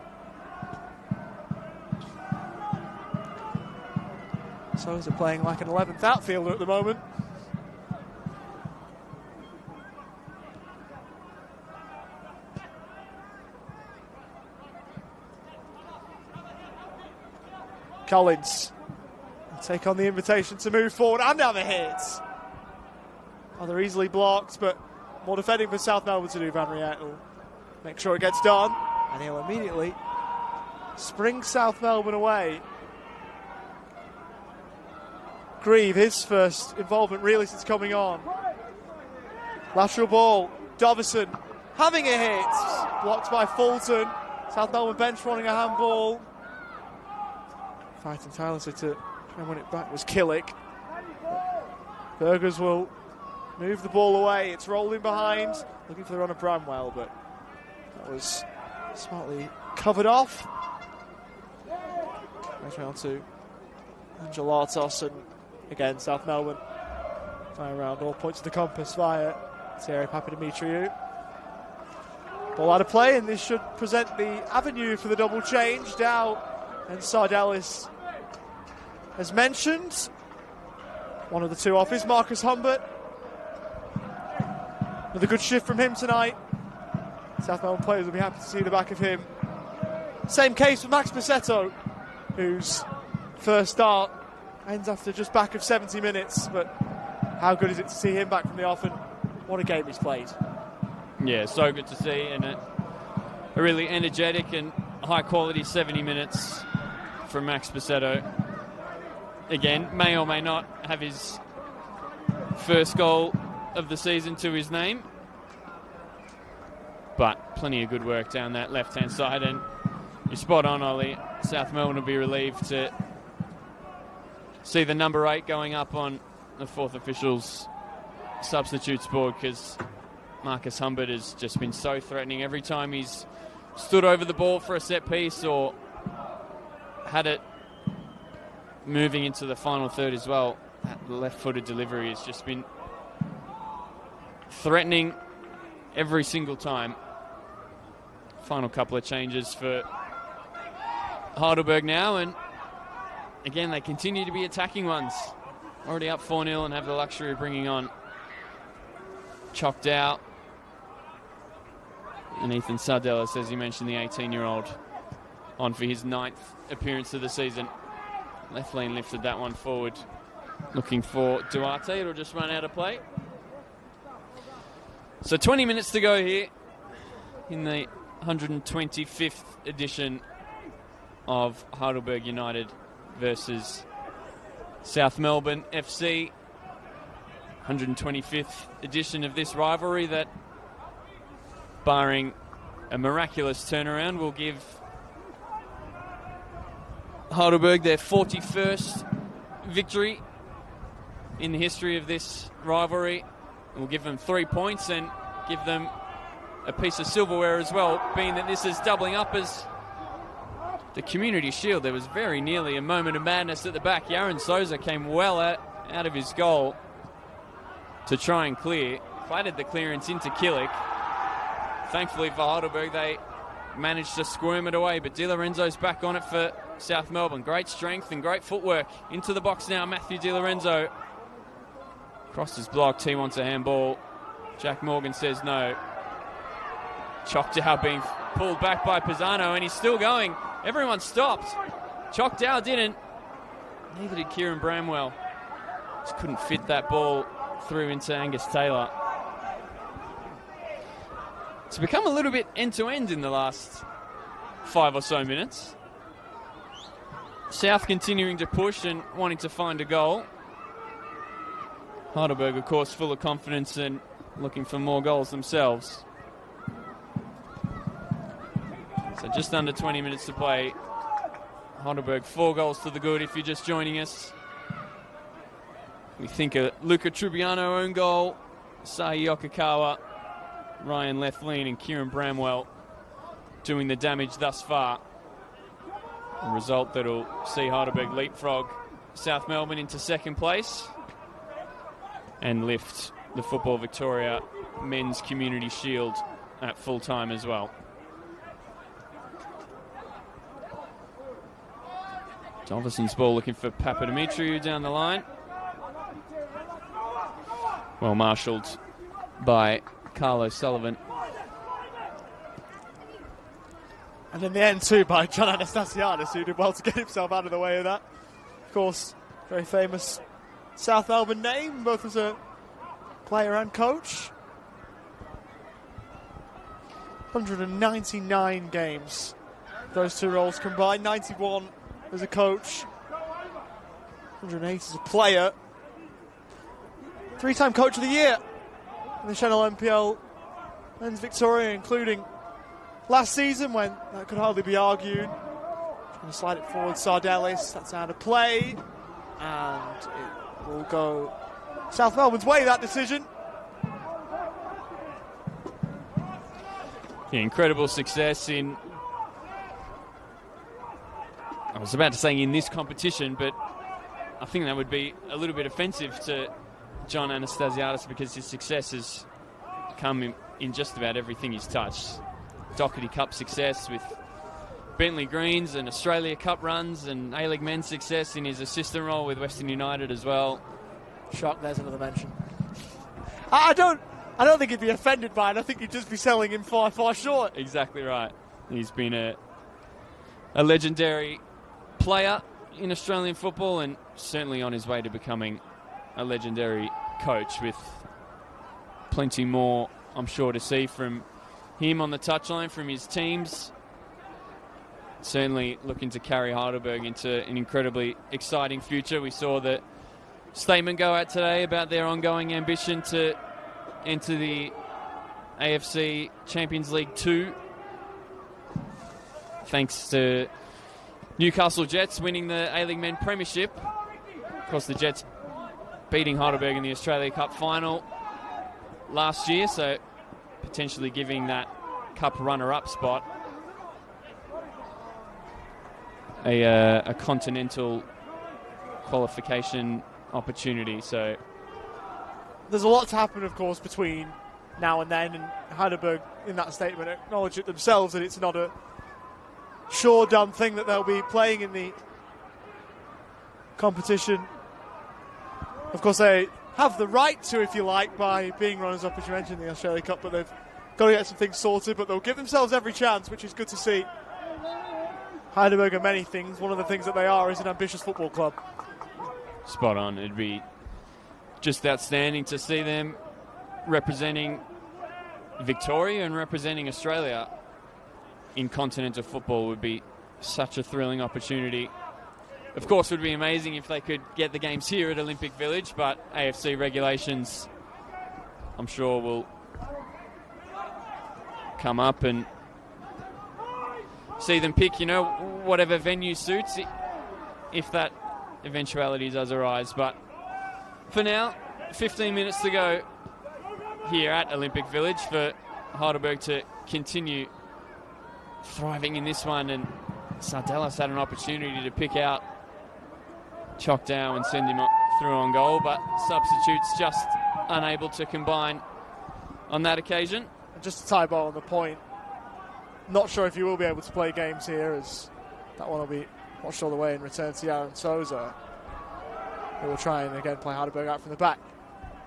Souza playing like an 11th outfielder at the moment. Collins will take on the invitation to move forward and have a hit. Oh, they're easily blocked, but more defending for South Melbourne to do. Van Riet will make sure it gets done, and he'll immediately spring South Melbourne away. Grieve, his first involvement really since coming on. Lateral ball, Dovison having a hit, blocked by Fulton. South Melbourne bench wanting a handball. Fighting tirelessly to try and win it back was Killick. Burgers will move the ball away. It's rolling behind, looking for the run of Bramwell, but that was smartly covered off. Goes round to Angelatos, and Again, South Melbourne flying around all points of the compass via Thierry Papadimitriou. Ball out of play, and this should present the avenue for the double change. Dow and Sardellis, as mentioned. One of the two off is Marcus Humbert. Another good shift from him tonight. South Melbourne players will be happy to see the back of him. Same case for Max Pacetto, whose first start ends after just back of 70 minutes. But how good is it to see him back from the off, and what a game he's played. Yeah, so good to see, and a really energetic and high-quality 70 minutes from Max Pacetto. Again, may or may not have his first goal of the season to his name, but plenty of good work down that left-hand side, and you're spot on, Ollie. South Melbourne will be relieved to see the number 8 going up on the fourth official's substitutes board, because Marcus Humbert has just been so threatening every time he's stood over the ball for a set piece or had it moving into the final third as well. That left-footed delivery has just been threatening every single time. Final couple of changes for Heidelberg now, and again they continue to be attacking ones. Already up 4-0 and have the luxury of bringing on Choctaw and Ethan Sardellis, as you mentioned, the 18-year-old, on for his 9th appearance of the season. Left lane lifted that one forward, looking for Duarte. It'll just run out of play. So 20 minutes to go here in the 125th edition of Heidelberg United versus South Melbourne FC. 125th edition of this rivalry that, barring a miraculous turnaround, will give Heidelberg their 41st victory in the history of this rivalry. It will give them 3 points and give them a piece of silverware as well, being that this is doubling up as the Community Shield. There was very nearly a moment of madness at the back. Yaron Souza came well out of his goal to try and clear. Flattered the clearance into Killick. Thankfully for Heidelberg, they managed to squirm it away, but Di Lorenzo's back on it for South Melbourne. Great strength and great footwork. Into the box now, Matthew Di Lorenzo. Crosses blocked, he wants a handball. Jack Morgan says no. Choctaw being pulled back by Pisano, and he's still going. Everyone stopped. Choctaw didn't. Neither did Kieran Bramwell. Just couldn't fit that ball through into Angus Taylor. It's become a little bit end-to-end in the last 5 or so minutes. South continuing to push and wanting to find a goal. Heidelberg, of course, full of confidence and looking for more goals themselves. So just under 20 minutes to play. Heidelberg 4 goals to the good if you're just joining us. We think a Luca Trubiano own goal, Sahi Okakawa, Ryan Lethlean and Kieran Bramwell doing the damage thus far. A result that'll see Heidelberg leapfrog South Melbourne into second place and lift the Football Victoria Men's Community Shield at full time as well. Dolphins ball looking for Papadimitriou down the line. Well marshalled by Carlos Sullivan. And in the end too by John Anastasiadis, who did well to get himself out of the way of that. Of course, very famous South Melbourne name, both as a player and coach. 199 games, those two roles combined. 91 as a coach, 108 as a player. 3-time Coach of the Year in the Senol NPL Men's Victoria, including last season when that could hardly be argued. Trying to slide it forward, Sardellis, that's out of play. And it will go South Melbourne's way, that decision. Yeah, incredible success in, I was about to say in this competition, but I think that would be a little bit offensive to John Anastasiadis because his success has come in just about everything he's touched. Doherty Cup success with Bentley Greens and Australia Cup runs and A-League men's success in his assistant role with Western United as well. Shock, there's another mention. I don't think he'd be offended by it. I think he'd just be selling him far short. Exactly right. He's been a legendary player in Australian football and certainly on his way to becoming a legendary coach, with plenty more, I'm sure, to see from him on the touchline, from his teams. Certainly looking to carry Heidelberg into an incredibly exciting future. We saw the statement go out today about their ongoing ambition to enter the AFC Champions League 2, thanks to Newcastle Jets winning the A-League Men Premiership. Of course, the Jets beating Heidelberg in the Australia Cup final last year, so potentially giving that Cup runner-up spot a continental qualification opportunity. So there's a lot to happen, of course, between now and then, and Heidelberg in that statement acknowledge it themselves that it's not a sure done thing that they'll be playing in the competition. Of course, they have the right to, if you like, by being runners-up, as you mentioned, in the Australia Cup, but they've got to get some things sorted, but they'll give themselves every chance, which is good to see. Heidelberg are many things. One of the things that they are is an ambitious football club. Spot on. It'd be just outstanding to see them representing Victoria and representing Australia in continental football. Would be such a thrilling opportunity. Of course, it would be amazing if they could get the games here at Olympic Village, but AFC regulations, I'm sure, will come up and see them pick, whatever venue suits, if that eventuality does arise. But for now, 15 minutes to go here at Olympic Village for Heidelberg to continue thriving in this one, and Sardellas had an opportunity to pick out Choctaw and send him through on goal, but substitutes just unable to combine on that occasion. Just to tie ball on the point, not sure if you will be able to play games here, as that one will be watched all the way and returned to Aaron Souza, who will try and again play Heidelberg out from the back.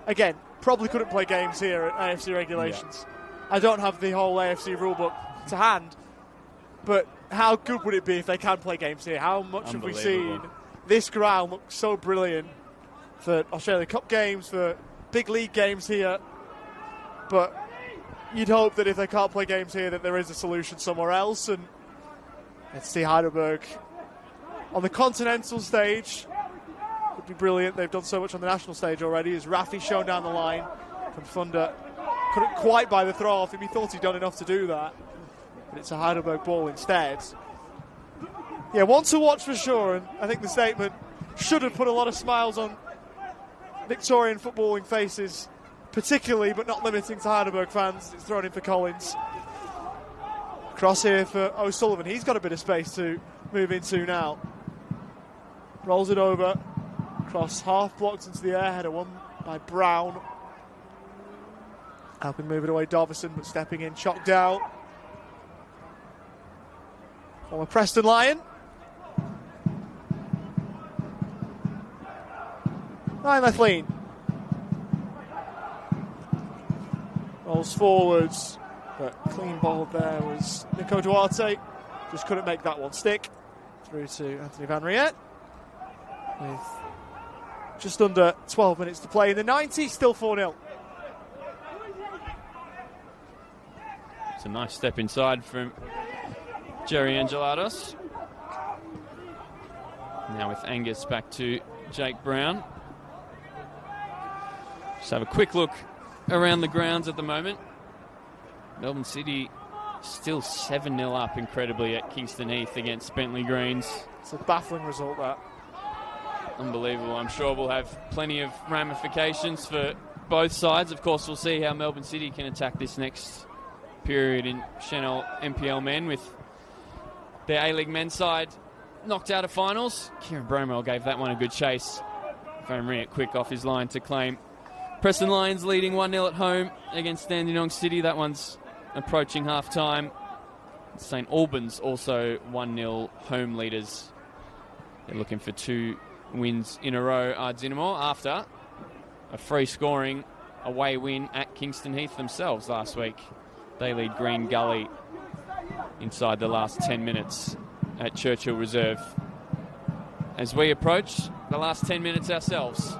Again, probably couldn't play games here at AFC regulations. Yeah. I don't have the whole AFC rulebook to hand, but how good would it be if they can play games here? How much have we seen this ground look so brilliant for Australia Cup games, for big league games here, but you'd hope that if they can't play games here that there is a solution somewhere else. And let's see Heidelberg on the continental stage would be brilliant. They've done so much on the national stage already, as Rafi shown down the line. Confunda couldn't quite buy the throw off him. He thought he'd done enough to do that, but it's a Heidelberg ball instead. Yeah, one to watch for sure, and I think the statement should have put a lot of smiles on Victorian footballing faces, particularly, but not limiting to Heidelberg fans. It's thrown in for Collins. Cross here for O'Sullivan. He's got a bit of space to move into now. Rolls it over. Cross half blocked into the air. Header won by Brown. Helping move it away, Dovison, but stepping in, chopped down. Former Preston Lion. Ryan Lethlean. Rolls forwards, but clean ball there was Nico Duarte. Just couldn't make that one stick. Through to Anthony Van Riet. With just under 12 minutes to play in the 90, still 4-0. It's a nice step inside from Jerry Angelatos. Now with Angus back to Jake Brown. Just have a quick look around the grounds at the moment. Melbourne City still 7-0 up, incredibly, at Kingston Heath against Bentley Greens. It's a baffling result, that. Unbelievable. I'm sure we'll have plenty of ramifications for both sides. Of course, we'll see how Melbourne City can attack this next period in Senol NPLM with their A-League men's side knocked out of finals. Kieran Bromwell gave that one a good chase. Van Riet quick off his line to claim. Preston Lions leading 1-0 at home against Dandenong City. That one's approaching half-time. St Albans also 1-0 home leaders. They're looking for 2 wins in a row, Ardzinamore, after a free scoring away win at Kingston Heath themselves last week. They lead Green Gully inside the last 10 minutes at Churchill Reserve. As we approach the last 10 minutes ourselves,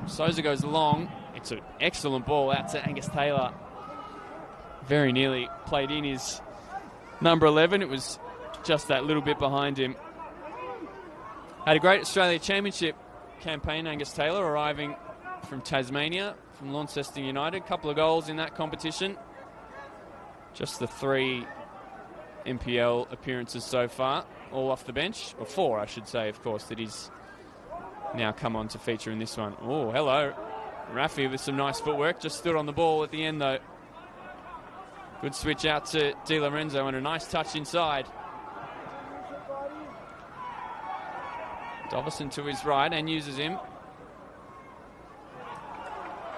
Souza goes long. It's an excellent ball out to Angus Taylor. Very nearly played in his number 11. It was just that little bit behind him. Had a great Australia Championship campaign, Angus Taylor, arriving from Tasmania, from Launceston United. Couple of goals in that competition. Just the 3 NPL appearances so far, all off the bench. Or 4, I should say, of course, that he's now come on to feature in this one. Oh, hello. Rafi with some nice footwork. Just stood on the ball at the end, though. Good switch out to Di Lorenzo and a nice touch inside. Dovison to his right and uses him.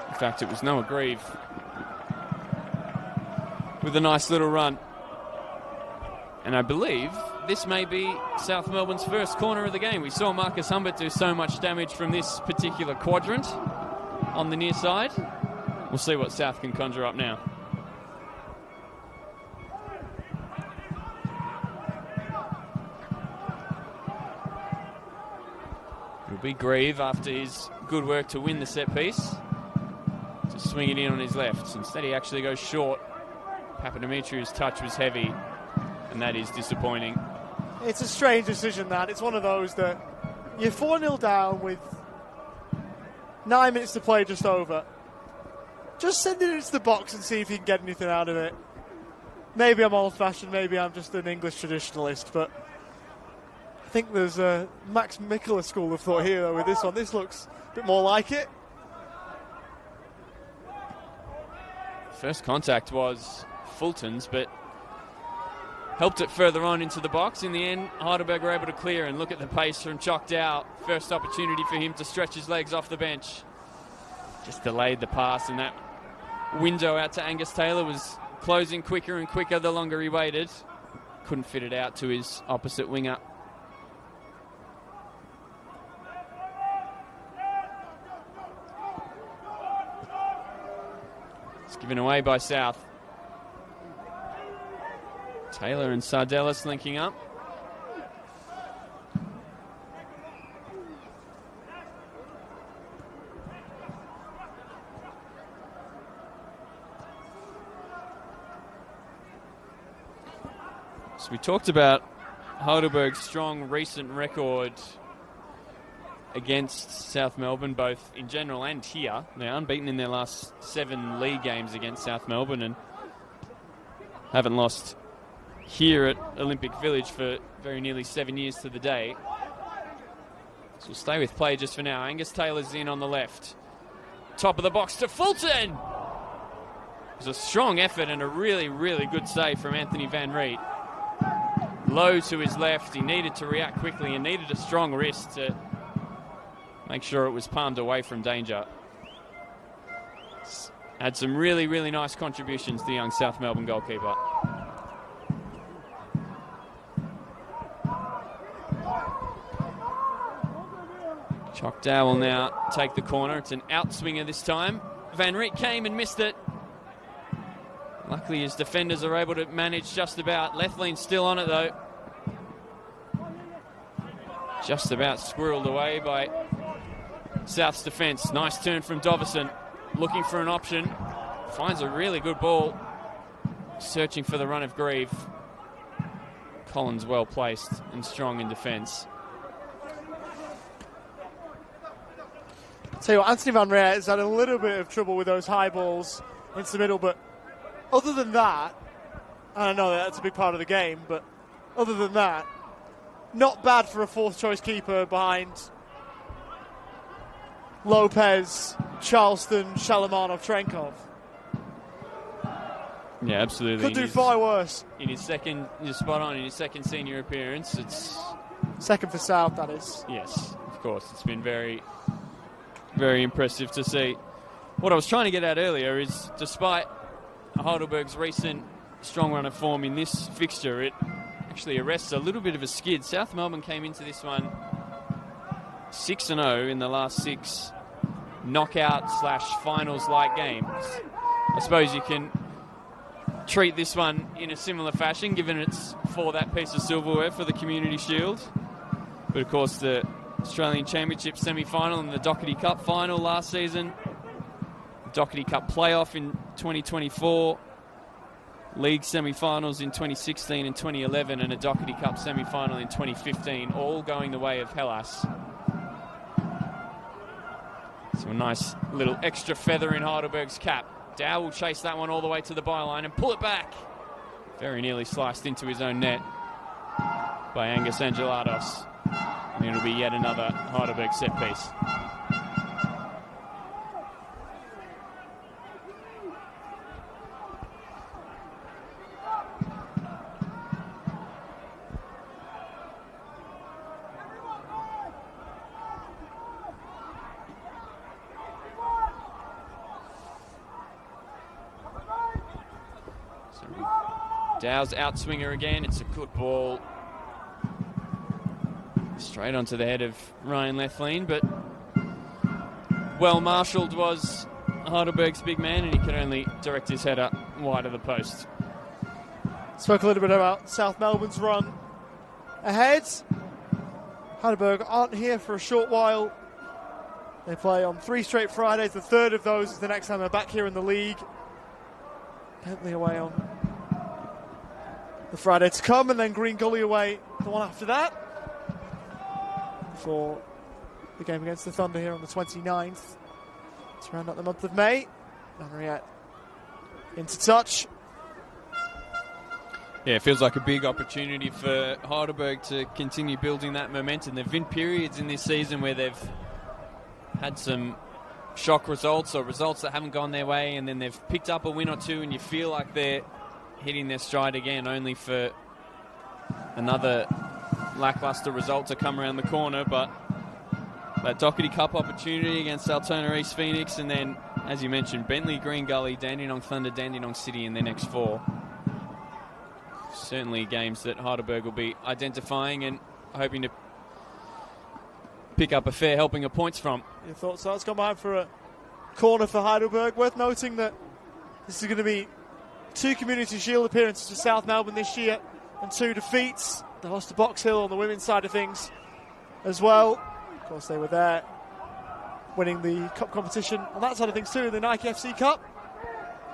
In fact, it was Noah Grieve with a nice little run. And I believe this may be South Melbourne's first corner of the game. We saw Marcus Humbert do so much damage from this particular quadrant on the near side. We'll see what South can conjure up now. It'll be Grieve after his good work to win the set piece. To swing it in on his left. Instead he actually goes short. Papadimitriou's touch was heavy, and that is disappointing. It's a strange decision, that. It's one of those that you're 4-0 down with 9 minutes to play just over. Just send it into the box and see if you can get anything out of it. Maybe I'm old-fashioned, maybe I'm just an English traditionalist, but I think there's a Max Mikula school of thought here, though, with this one. This looks a bit more like it. First contact was Fulton's, but helped it further on into the box. In the end, Heidelberg were able to clear, and look at the pace from Chock Dow. First opportunity for him to stretch his legs off the bench. Just delayed the pass, and that window out to Angus Taylor was closing quicker and quicker the longer he waited. Couldn't fit it out to his opposite winger. It's given away by South. Taylor and Sardellis linking up. So we talked about Heidelberg's strong recent record against South Melbourne, both in general and here. They're unbeaten in their last 7 league games against South Melbourne and haven't lost here at Olympic Village for very nearly 7 years to the day. So we'll stay with play just for now. Angus Taylor's in on the left. Top of the box to Fulton. It was a strong effort and a really, really good save from Anthony Van Riet. Low to his left. He needed to react quickly and needed a strong wrist to make sure it was palmed away from danger. Had some really, really nice contributions, the young South Melbourne goalkeeper. Chock Dow will now take the corner. It's an outswinger this time. Van Riet came and missed it. Luckily his defenders are able to manage just about. Lethlean's still on it though. Just about squirreled away by South's defence. Nice turn from Dovison. Looking for an option. Finds a really good ball. Searching for the run of Grieve. Collins well placed and strong in defence. Tell you what, Anthony Van Riet has had a little bit of trouble with those high balls into the middle, but other than that, and I know that's a big part of the game, but other than that, not bad for a fourth choice keeper behind Lopez, Charleston, Shalamanov, Trenkov. Yeah, absolutely. Could do far worse. In his second, you're spot on, in his second senior appearance, it's Second for South, that is. Yes, of course. It's been very, very impressive to see. What I was trying to get at earlier is, despite Heidelberg's recent strong run of form in this fixture, it actually arrests a little bit of a skid. South Melbourne came into this one 6-0 in the last 6 knockout/finals-like games. I suppose you can treat this one in a similar fashion, given it's for that piece of silverware for the Community Shield. But of course, the Australian Championship semi-final and the Doherty Cup final last season, Doherty Cup playoff in 2024, league semi-finals in 2016 and 2011, and a Doherty Cup semi-final in 2015, all going the way of Hellas. So a nice little extra feather in Heidelberg's cap. Dow will chase that one all the way to the byline and pull it back. Very nearly sliced into his own net by Angus Angelatos. And it'll be yet another Heidelberg set piece. Dow's outswinger again. It's a good ball. Straight onto the head of Ryan Lethlean, but well marshalled was Heidelberg's big man, and he could only direct his header wide of the post. Spoke a little bit about South Melbourne's run ahead. Heidelberg aren't here for a short while. They play on 3 straight Fridays. The third of those is the next time they're back here in the league. Bentley away on the Friday to come, and then Green Gully away the one after that, before the game against the Thunder here on the 29th to round out the month of May. Henriette into touch. Yeah, it feels like a big opportunity for Heidelberg to continue building that momentum. There have been periods in this season where they've had some shock results or results that haven't gone their way, and then they've picked up a win or two, and you feel like they're hitting their stride again, only for another lackluster result to come around the corner. But that Doherty Cup opportunity against Altona East Phoenix, and then, as you mentioned, Bentley, Green Gully, Dandenong Thunder, Dandenong City in their next 4. Certainly games that Heidelberg will be identifying and hoping to pick up a fair helping of points from. Your thoughts? So it's gone behind for a corner for Heidelberg. Worth noting that this is going to be 2 Community Shield appearances for South Melbourne this year and 2 defeats. They lost to Box Hill on the women's side of things as well. Of course, they were there winning the cup competition on that side of things too in the Nike FC Cup.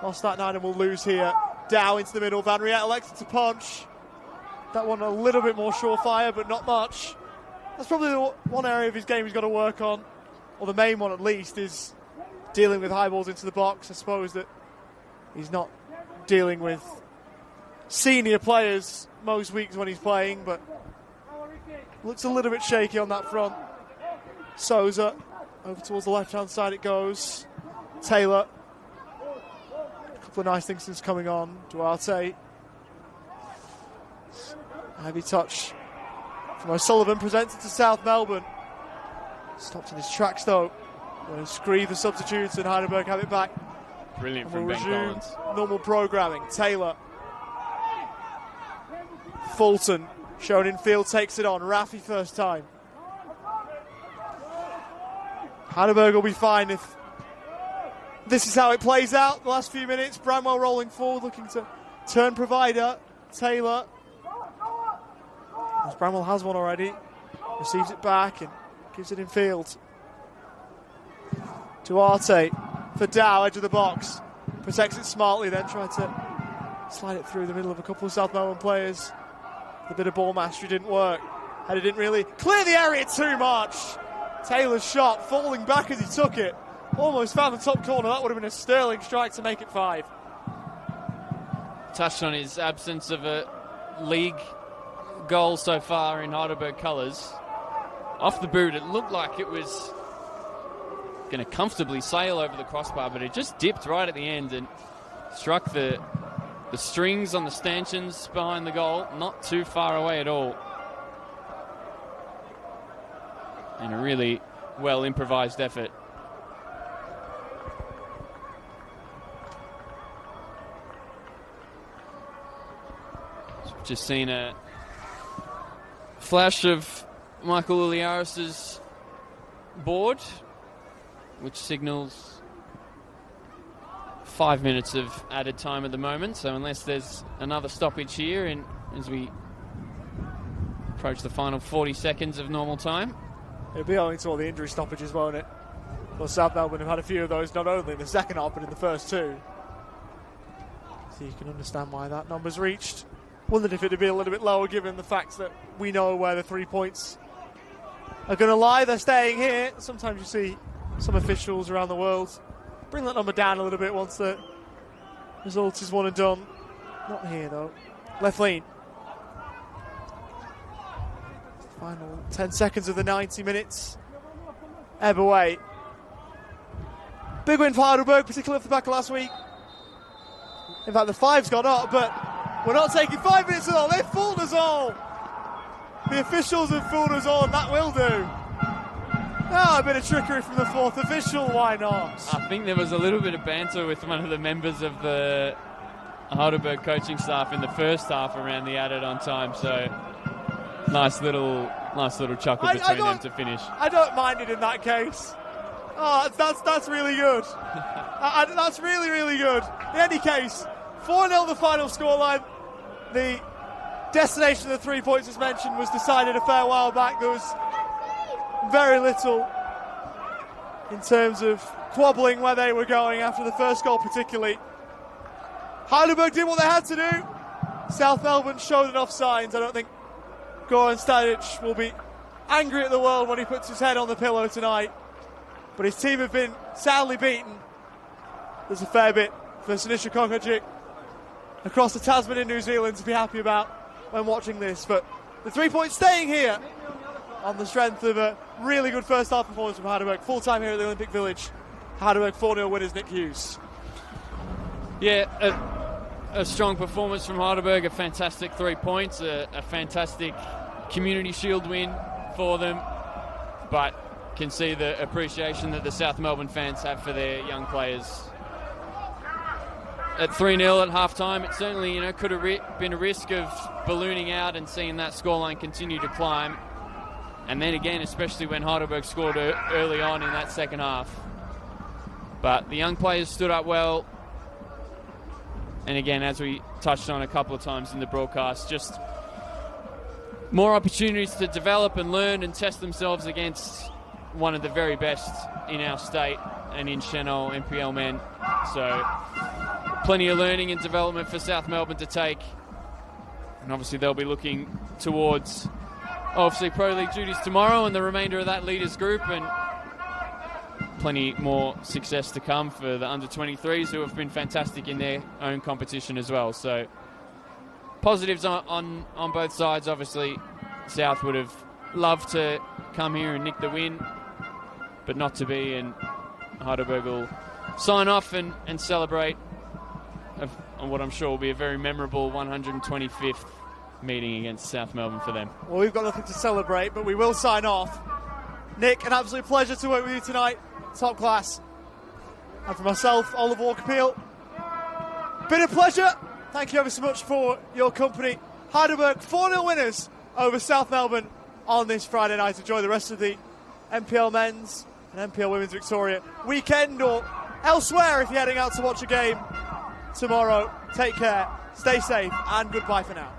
Lost that night and will lose here. Dow into the middle. Van Riet elected to punch. That one a little bit more surefire, but not much. That's probably the one area of his game he's got to work on, or the main one at least, is dealing with high balls into the box. I suppose that he's not dealing with senior players most weeks when he's playing, but looks a little bit shaky on that front. Souza, over towards the left-hand side it goes. Taylor. A couple of nice things since coming on. Duarte. Heavy touch from O'Sullivan, presented to South Melbourne. Stopped in his tracks though. Scree the substitutes and Heidelberg have it back. Brilliant We'll from Ben resume Collins. normal programming. Taylor. Fulton shown in field, takes it on. Raffi first time. Heidelberg will be fine if this is how it plays out the last few minutes. Bramwell rolling forward, looking to turn provider. Taylor. As Bramwell has one already. Receives it back and gives it in field. Duarte for Dow, edge of the box. Protects it smartly, then tried to slide it through the middle of a couple of South Melbourne players. The bit of ball mastery didn't work. Header didn't really clear the area too much. Taylor's shot falling back as he took it. Almost found the top corner. That would have been a sterling strike to make it 5. Touched on his absence of a league goal so far in Heidelberg colours. Off the boot, it looked like it was going to comfortably sail over the crossbar, but it just dipped right at the end and struck the strings on the stanchions behind the goal, not too far away at all. and a really well improvised effort. So we've just seen a flash of Michael Uliaris's board, which signals 5 minutes of added time at the moment. So unless there's another stoppage here, and as we approach the final 40 seconds of normal time. It'll be owing to all the injury stoppages, won't it? Well, South Melbourne have had a few of those, not only in the second half, but in the first two. So you can understand why that number's reached. Wondered if it'd be a little bit lower, given the fact that we know where the 3 points are going to lie. They're staying here. Sometimes you see some officials around the world bring that number down a little bit once the result is one and done. Not here, though. Left lean. Final 10 seconds of the 90 minutes. Ebb away. Big win for Heidelberg, particularly off the back of last week. In fact, the 5's gone up, but we're not taking 5 minutes at all. They've fooled us all. The officials have fooled us all, and that will do. A bit of trickery from the fourth official, why not? I think there was a little bit of banter with one of the members of the Heidelberg coaching staff in the first half around the added on time, so nice little chuckle between them to finish. I don't mind it in that case. Oh, that's really good. That's really, really good. In any case, 4-0 the final scoreline. The destination of the 3 points, as mentioned, was decided a fair while back. There was very little in terms of quabbling where they were going after the first goal particularly. Heidelberg did what they had to do. South Melbourne showed enough signs. I don't think Goran Stanic will be angry at the world when he puts his head on the pillow tonight. But his team have been soundly beaten. There's a fair bit for Sinisha Kongajic across the Tasman in New Zealand to be happy about when watching this. But the 3 points staying here on the strength of a really good first half performance from Heidelberg. Full time here at the Olympic Village. Heidelberg 4-0 winners, Nick Hughes. Yeah, a strong performance from Heidelberg, a fantastic 3 points, a fantastic Community Shield win for them, but can see the appreciation that the South Melbourne fans have for their young players. At 3-0 at half-time, it certainly could have been a risk of ballooning out and seeing that scoreline continue to climb. And then again, especially when Heidelberg scored early on in that second half. But the young players stood up well. And again, as we touched on a couple of times in the broadcast, just more opportunities to develop and learn and test themselves against one of the very best in our state and in Senol NPLM. So plenty of learning and development for South Melbourne to take. And obviously they'll be looking towards obviously Pro League duties tomorrow and the remainder of that leaders group, and plenty more success to come for the under-23s who have been fantastic in their own competition as well. So positives on both sides. Obviously South would have loved to come here and nick the win, but not to be, and Heidelberg will sign off and celebrate on what I'm sure will be a very memorable 125th meeting against South Melbourne for them. Well, we've got nothing to celebrate, but we will sign off. Nick, an absolute pleasure to work with you tonight. Top class. And for myself, Oliver Walker-Peel, been a pleasure. Thank you ever so much for your company. Heidelberg 4-0 winners over South Melbourne on this Friday night. Enjoy the rest of the NPL Men's and NPL Women's Victoria weekend, or elsewhere if you're heading out to watch a game tomorrow. Take care, stay safe, and goodbye for now.